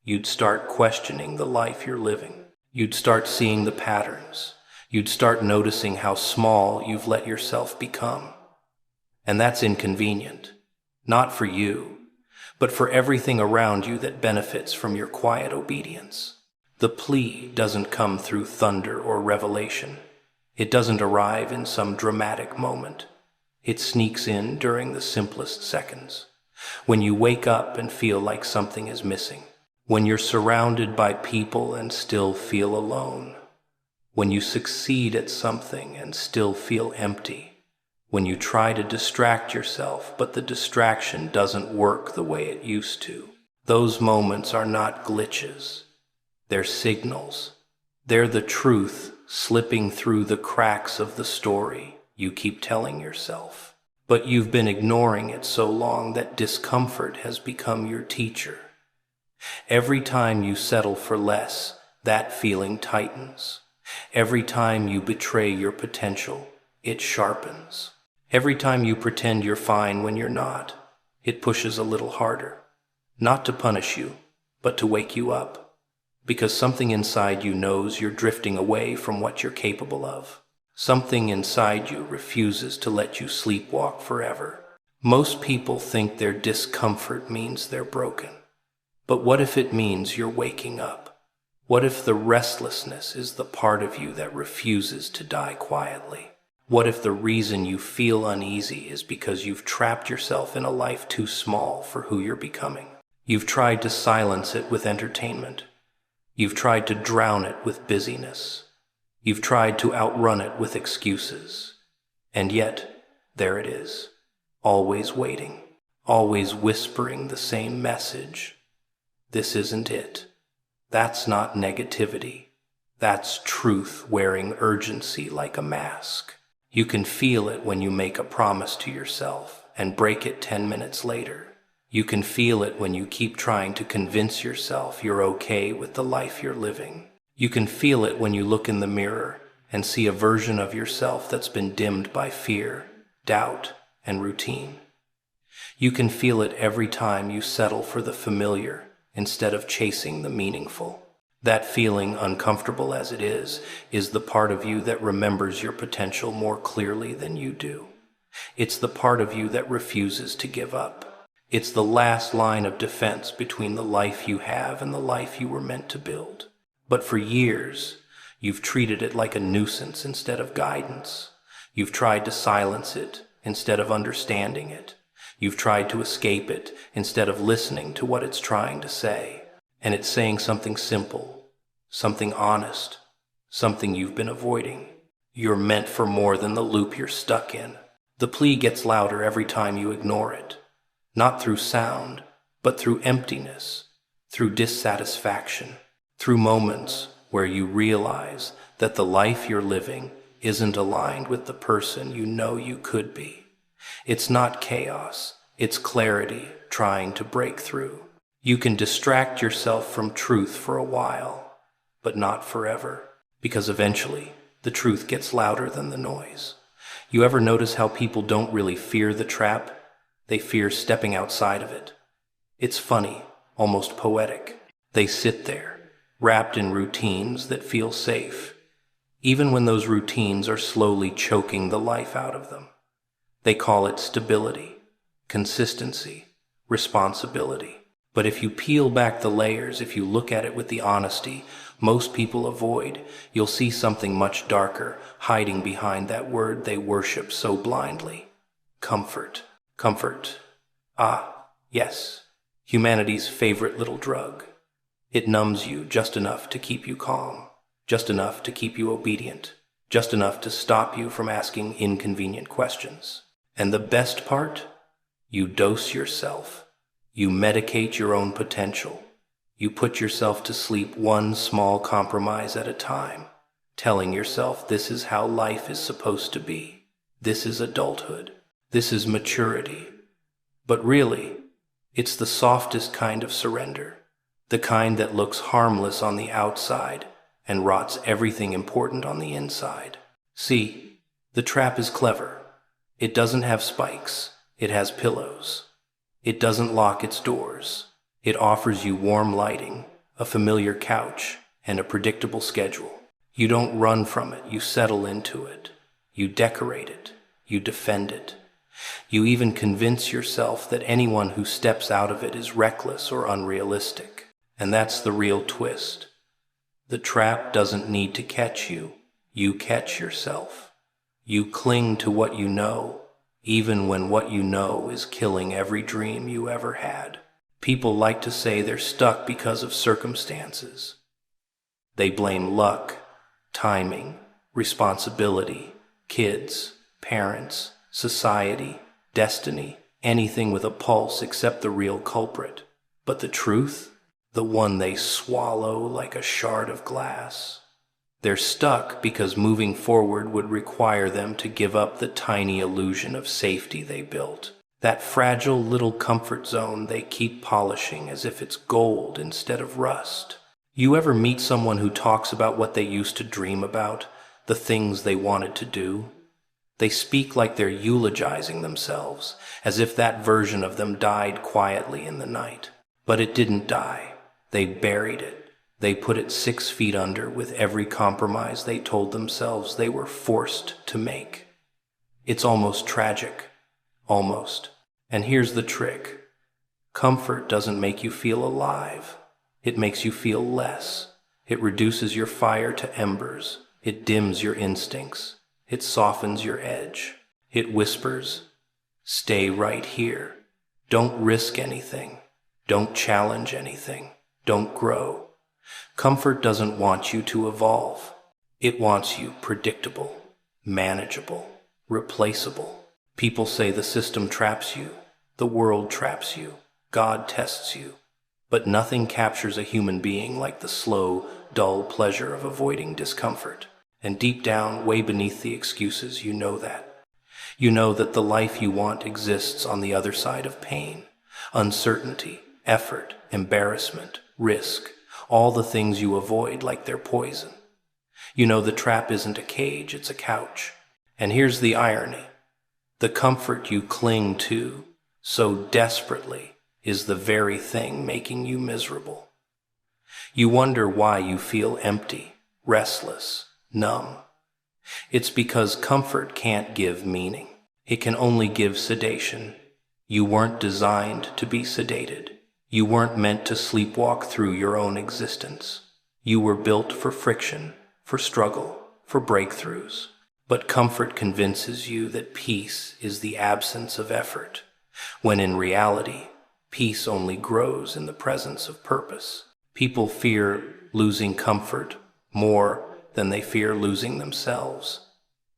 you'd start questioning the life you're living. You'd start seeing the patterns. You'd start noticing how small you've let yourself become. And that's inconvenient. Not for you, but for everything around you that benefits from your quiet obedience. The plea doesn't come through thunder or revelation. It doesn't arrive in some dramatic moment. It sneaks in during the simplest seconds. When you wake up and feel like something is missing. When you're surrounded by people and still feel alone. When you succeed at something and still feel empty. When you try to distract yourself, but the distraction doesn't work the way it used to. Those moments are not glitches. They're signals. They're the truth slipping through the cracks of the story you keep telling yourself. But you've been ignoring it so long that discomfort has become your teacher. Every time you settle for less, that feeling tightens. Every time you betray your potential, it sharpens. Every time you pretend you're fine when you're not, it pushes a little harder. Not to punish you, but to wake you up. Because something inside you knows you're drifting away from what you're capable of. Something inside you refuses to let you sleepwalk forever. Most people think their discomfort means they're broken. But what if it means you're waking up? What if the restlessness is the part of you that refuses to die quietly? What if the reason you feel uneasy is because you've trapped yourself in a life too small for who you're becoming? You've tried to silence it with entertainment. You've tried to drown it with busyness. You've tried to outrun it with excuses. And yet, there it is, always waiting, always whispering the same message. This isn't it. That's not negativity. That's truth wearing urgency like a mask. You can feel it when you make a promise to yourself and break it 10 minutes later. You can feel it when you keep trying to convince yourself you're okay with the life you're living. You can feel it when you look in the mirror and see a version of yourself that's been dimmed by fear, doubt, and routine. You can feel it every time you settle for the familiar instead of chasing the meaningful. That feeling, uncomfortable as it is the part of you that remembers your potential more clearly than you do. It's the part of you that refuses to give up. It's the last line of defense between the life you have and the life you were meant to build. But for years, you've treated it like a nuisance instead of guidance. You've tried to silence it instead of understanding it. You've tried to escape it instead of listening to what it's trying to say. And it's saying something simple, something honest, something you've been avoiding. You're meant for more than the loop you're stuck in. The plea gets louder every time you ignore it. Not through sound, but through emptiness, through dissatisfaction, through moments where you realize that the life you're living isn't aligned with the person you know you could be. It's not chaos, it's clarity trying to break through. You can distract yourself from truth for a while, but not forever, because eventually the truth gets louder than the noise. You ever notice how people don't really fear the trap? They fear stepping outside of it. It's funny, almost poetic. They sit there, wrapped in routines that feel safe, even when those routines are slowly choking the life out of them. They call it stability, consistency, responsibility. But if you peel back the layers, if you look at it with the honesty most people avoid, you'll see something much darker hiding behind that word they worship so blindly. Comfort. Comfort. Ah, yes, humanity's favorite little drug. It numbs you just enough to keep you calm, just enough to keep you obedient, just enough to stop you from asking inconvenient questions. And the best part? You dose yourself. You medicate your own potential. You put yourself to sleep one small compromise at a time, telling yourself this is how life is supposed to be. This is adulthood. This is maturity. But really, it's the softest kind of surrender, the kind that looks harmless on the outside and rots everything important on the inside. See, the trap is clever. It doesn't have spikes. It has pillows. It doesn't lock its doors. It offers you warm lighting, a familiar couch, and a predictable schedule. You don't run from it. You settle into it. You decorate it. You defend it. You even convince yourself that anyone who steps out of it is reckless or unrealistic. And that's the real twist. The trap doesn't need to catch you. You catch yourself. You cling to what you know, even when what you know is killing every dream you ever had. People like to say they're stuck because of circumstances. They blame luck, timing, responsibility, kids, parents, society, destiny, anything with a pulse except the real culprit. But the truth? The one they swallow like a shard of glass. They're stuck because moving forward would require them to give up the tiny illusion of safety they built. That fragile little comfort zone they keep polishing as if it's gold instead of rust. You ever meet someone who talks about what they used to dream about, the things they wanted to do? They speak like they're eulogizing themselves, as if that version of them died quietly in the night. But it didn't die. They buried it. They put it 6 feet under with every compromise they told themselves they were forced to make. It's almost tragic. Almost. And here's the trick. Comfort doesn't make you feel alive. It makes you feel less. It reduces your fire to embers. It dims your instincts. It softens your edge. It whispers, "Stay right here. Don't risk anything. Don't challenge anything. Don't grow." Comfort doesn't want you to evolve. It wants you predictable, manageable, replaceable. People say the system traps you, the world traps you, God tests you. But nothing captures a human being like the slow, dull pleasure of avoiding discomfort. And deep down, way beneath the excuses, you know that. You know that the life you want exists on the other side of pain, uncertainty, effort, embarrassment, risk, all the things you avoid like they're poison. You know the trap isn't a cage, it's a couch. And here's the irony. The comfort you cling to so desperately is the very thing making you miserable. You wonder why you feel empty, restless, numb. It's because comfort can't give meaning. It can only give sedation. You weren't designed to be sedated. You weren't meant to sleepwalk through your own existence. You were built for friction, for struggle, for breakthroughs. But comfort convinces you that peace is the absence of effort, when in reality, peace only grows in the presence of purpose. People fear losing comfort more than they fear losing themselves.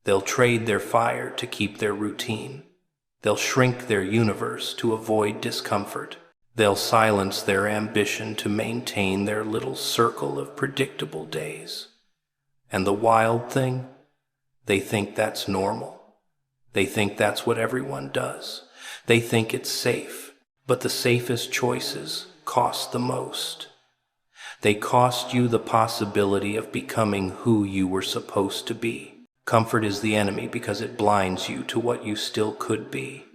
They'll trade their fire to keep their routine. They'll shrink their universe to avoid discomfort. They'll silence their ambition to maintain their little circle of predictable days. And the wild thing? They think that's normal. They think that's what everyone does. They think it's safe. But the safest choices cost the most. They cost you the possibility of becoming who you were supposed to be. Comfort is the enemy because it blinds you to what you still could be.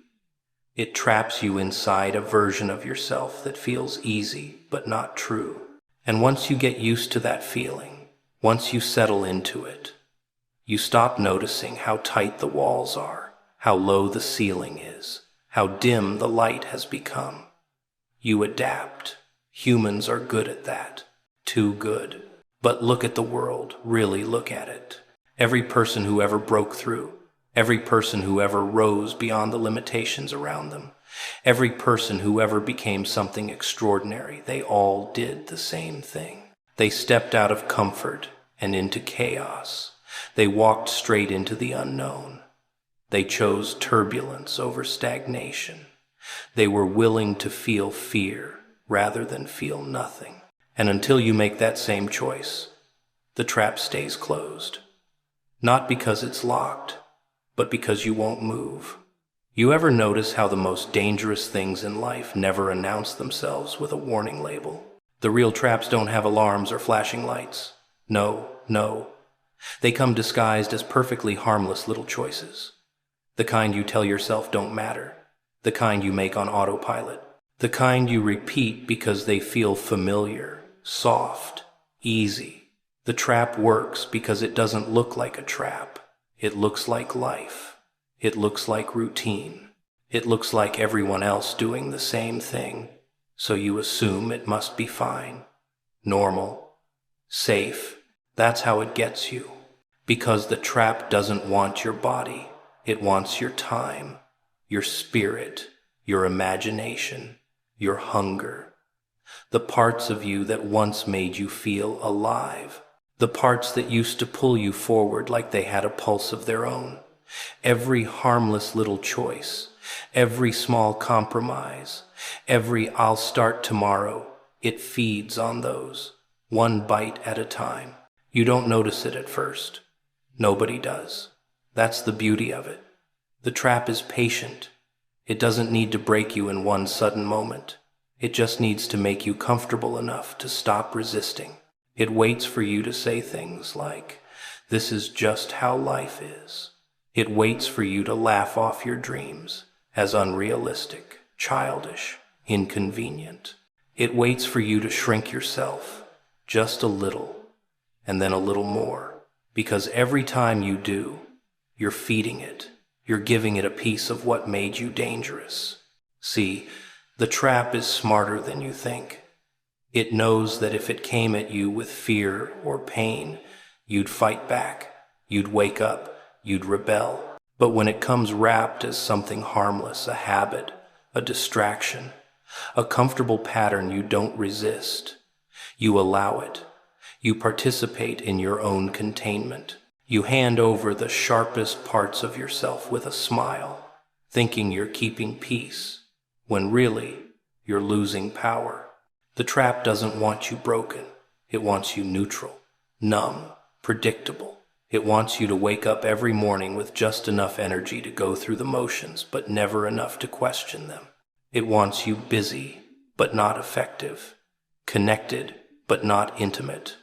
It traps you inside a version of yourself that feels easy but not true. And once you get used to that feeling, once you settle into it, you stop noticing how tight the walls are, how low the ceiling is, how dim the light has become. You adapt. Humans are good at that. Too good. But look at the world, really look at it. Every person who ever broke through, every person who ever rose beyond the limitations around them, every person who ever became something extraordinary, they all did the same thing. They stepped out of comfort and into chaos. They walked straight into the unknown. They chose turbulence over stagnation. They were willing to feel fear rather than feel nothing. And until you make that same choice, the trap stays closed. Not because it's locked, but because you won't move. You ever notice how the most dangerous things in life never announce themselves with a warning label? The real traps don't have alarms or flashing lights. No. They come disguised as perfectly harmless little choices. The kind you tell yourself don't matter. The kind you make on autopilot. The kind you repeat because they feel familiar, soft, easy. The trap works because it doesn't look like a trap. It looks like life. It looks like routine. It looks like everyone else doing the same thing, so you assume it must be fine, normal, safe. That's how it gets you. Because the trap doesn't want your body. It wants your time, your spirit, your imagination, your hunger. The parts of you that once made you feel alive. The parts that used to pull you forward like they had a pulse of their own. Every harmless little choice, every small compromise, every "I'll start tomorrow," it feeds on those, one bite at a time. You don't notice it at first. Nobody does. That's the beauty of it. The trap is patient. It doesn't need to break you in one sudden moment. It just needs to make you comfortable enough to stop resisting. It waits for you to say things like, "This is just how life is." It waits for you to laugh off your dreams as unrealistic, childish, inconvenient. It waits for you to shrink yourself just a little, and then a little more. Because every time you do, you're feeding it. You're giving it a piece of what made you dangerous. See, the trap is smarter than you think. It knows that if it came at you with fear or pain, you'd fight back, you'd wake up, you'd rebel. But when it comes wrapped as something harmless, a habit, a distraction, a comfortable pattern, you don't resist. You allow it. You participate in your own containment. You hand over the sharpest parts of yourself with a smile, thinking you're keeping peace, when really you're losing power. The trap doesn't want you broken. It wants you neutral, numb, predictable. It wants you to wake up every morning with just enough energy to go through the motions, but never enough to question them. It wants you busy, but not effective, connected, but not intimate,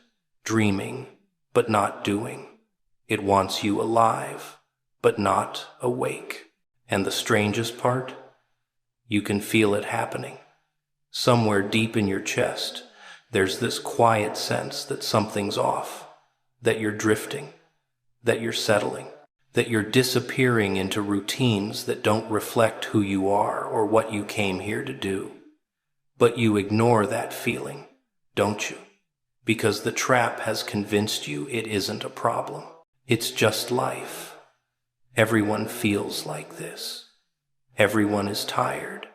dreaming, but not doing. It wants you alive, but not awake. And the strangest part? You can feel it happening. Somewhere deep in your chest, there's this quiet sense that something's off, that you're drifting, that you're settling, that you're disappearing into routines that don't reflect who you are or what you came here to do. But you ignore that feeling, don't you? Because the trap has convinced you it isn't a problem. It's just life. Everyone feels like this. Everyone is tired.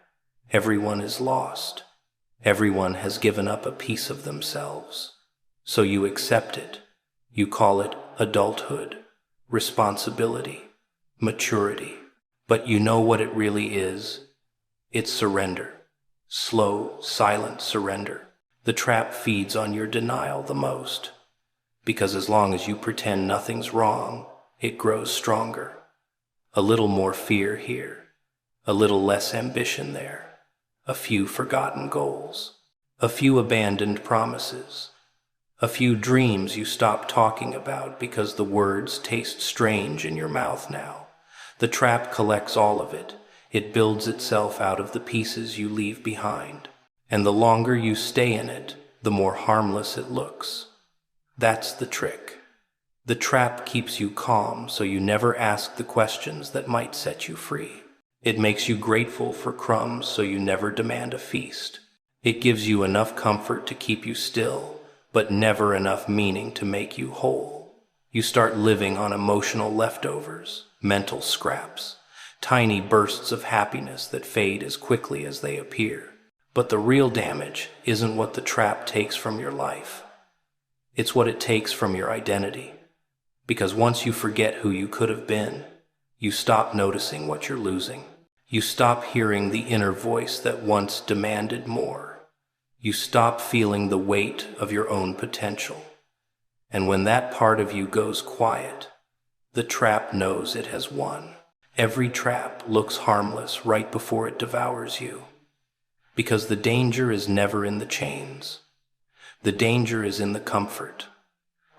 Everyone is lost. Everyone has given up a piece of themselves. So you accept it. You call it adulthood, responsibility, maturity. But you know what it really is? It's surrender. Slow, silent surrender. The trap feeds on your denial the most. Because as long as you pretend nothing's wrong, it grows stronger. A little more fear here, a little less ambition there, a few forgotten goals, a few abandoned promises, a few dreams you stop talking about because the words taste strange in your mouth now. The trap collects all of it. It builds itself out of the pieces you leave behind. And the longer you stay in it, the more harmless it looks. That's the trick. The trap keeps you calm so you never ask the questions that might set you free. It makes you grateful for crumbs so you never demand a feast. It gives you enough comfort to keep you still, but never enough meaning to make you whole. You start living on emotional leftovers, mental scraps, tiny bursts of happiness that fade as quickly as they appear. But the real damage isn't what the trap takes from your life. It's what it takes from your identity. Because once you forget who you could have been, you stop noticing what you're losing. You stop hearing the inner voice that once demanded more. You stop feeling the weight of your own potential. And when that part of you goes quiet, the trap knows it has won. Every trap looks harmless right before it devours you. Because the danger is never in the chains. The danger is in the comfort,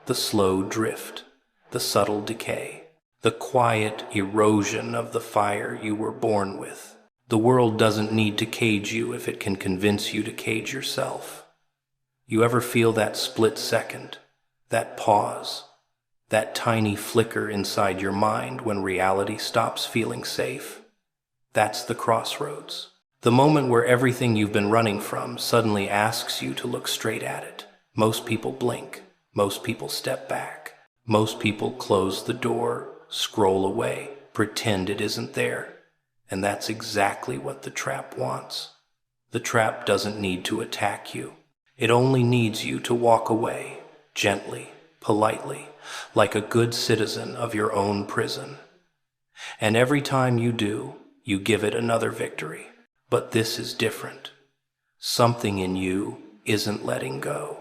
the slow drift, the subtle decay, the quiet erosion of the fire you were born with. The world doesn't need to cage you if it can convince you to cage yourself. You ever feel that split second, that pause, that tiny flicker inside your mind when reality stops feeling safe? That's the crossroads. The moment where everything you've been running from suddenly asks you to look straight at it. Most people blink. Most people step back. Most people close the door, scroll away, pretend it isn't there. And that's exactly what the trap wants. The trap doesn't need to attack you. It only needs you to walk away, gently, politely, like a good citizen of your own prison. And every time you do, you give it another victory. But this is different. Something in you isn't letting go.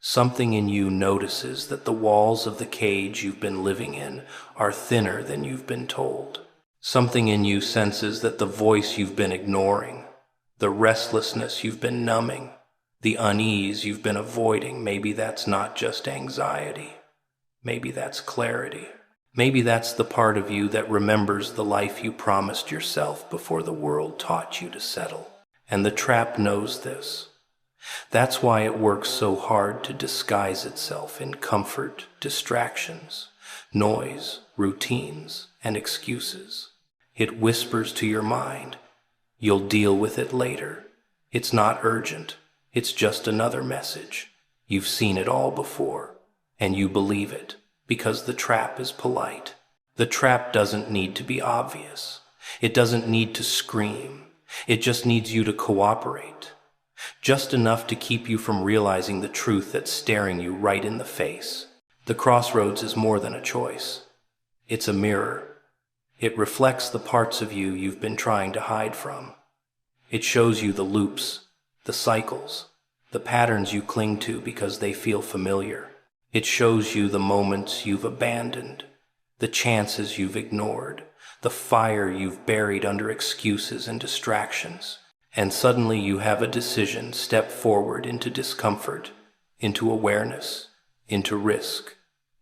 Something in you notices that the walls of the cage you've been living in are thinner than you've been told. Something in you senses that the voice you've been ignoring, the restlessness you've been numbing, the unease you've been avoiding, maybe that's not just anxiety. Maybe that's clarity. Maybe that's the part of you that remembers the life you promised yourself before the world taught you to settle. And the trap knows this. That's why it works so hard to disguise itself in comfort, distractions, noise, routines, and excuses. It whispers to your mind, "You'll deal with it later. It's not urgent. It's just another message. You've seen it all before." And you believe it, because the trap is polite. The trap doesn't need to be obvious. It doesn't need to scream. It just needs you to cooperate. Just enough to keep you from realizing the truth that's staring you right in the face. The crossroads is more than a choice. It's a mirror. It reflects the parts of you you've been trying to hide from. It shows you the loops, the cycles, the patterns you cling to because they feel familiar. It shows you the moments you've abandoned, the chances you've ignored, the fire you've buried under excuses and distractions. And suddenly you have a decision: step forward into discomfort, into awareness, into risk,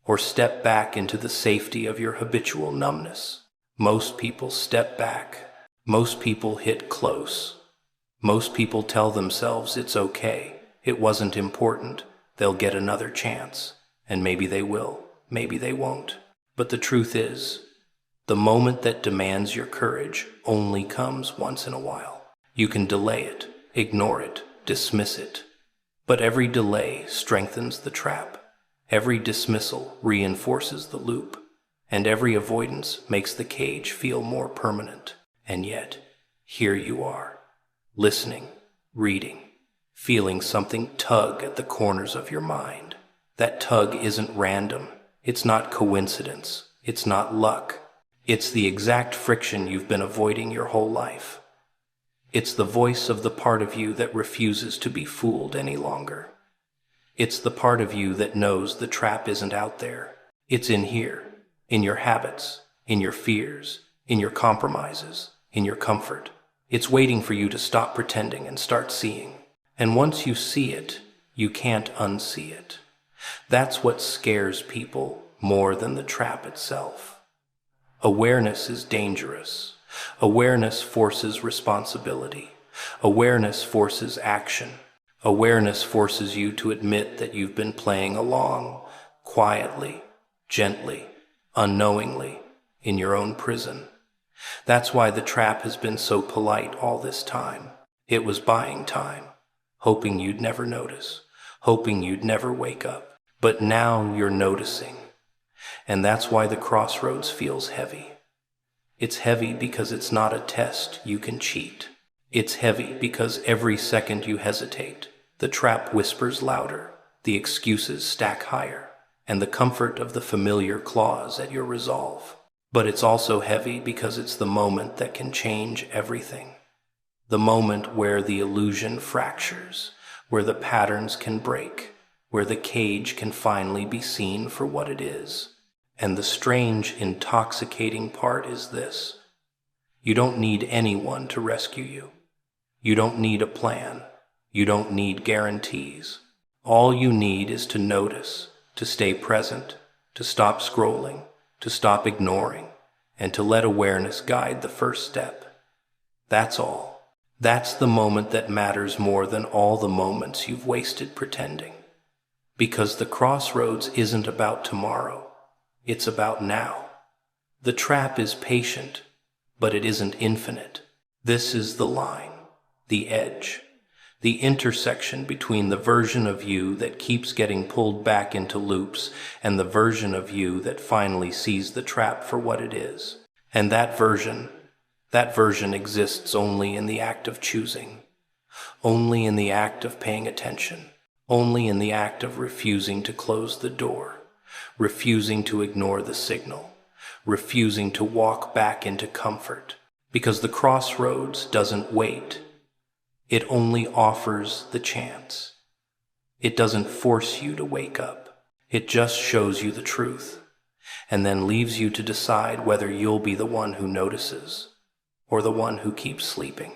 or step back into the safety of your habitual numbness. Most people step back. Most people hit close. Most people tell themselves it's okay, it wasn't important, they'll get another chance. And maybe they will, maybe they won't. But the truth is, the moment that demands your courage only comes once in a while. You can delay it, ignore it, dismiss it. But every delay strengthens the trap. Every dismissal reinforces the loop. And every avoidance makes the cage feel more permanent. And yet, here you are, listening, reading, feeling something tug at the corners of your mind. That tug isn't random. It's not coincidence. It's not luck. It's the exact friction you've been avoiding your whole life. It's the voice of the part of you that refuses to be fooled any longer. It's the part of you that knows the trap isn't out there. It's in here, in your habits, in your fears, in your compromises, in your comfort. It's waiting for you to stop pretending and start seeing. And once you see it, you can't unsee it. That's what scares people more than the trap itself. Awareness is dangerous. Awareness forces responsibility. Awareness forces action. Awareness forces you to admit that you've been playing along, quietly, gently, unknowingly, in your own prison. That's why the trap has been so polite all this time. It was buying time, hoping you'd never notice, hoping you'd never wake up. But now you're noticing. And that's why the crossroads feels heavy. It's heavy because it's not a test you can cheat. It's heavy because every second you hesitate, the trap whispers louder, the excuses stack higher, and the comfort of the familiar claws at your resolve. But it's also heavy because it's the moment that can change everything. The moment where the illusion fractures, where the patterns can break, where the cage can finally be seen for what it is. And the strange, intoxicating part is this: you don't need anyone to rescue you. You don't need a plan. You don't need guarantees. All you need is to notice, to stay present, to stop scrolling, to stop ignoring, and to let awareness guide the first step. That's all. That's the moment that matters more than all the moments you've wasted pretending. Because the crossroads isn't about tomorrow. It's about now. The trap is patient. but it isn't infinite. This is the line, the edge, the intersection between the version of you that keeps getting pulled back into loops and the version of you that finally sees the trap for what it is. And that version exists only in the act of choosing, only in the act of paying attention, only in the act of refusing to close the door, refusing to ignore the signal, refusing to walk back into comfort. Because the crossroads doesn't wait. It only offers the chance. It doesn't force you to wake up. It just shows you the truth, and then leaves you to decide whether you'll be the one who notices or the one who keeps sleeping.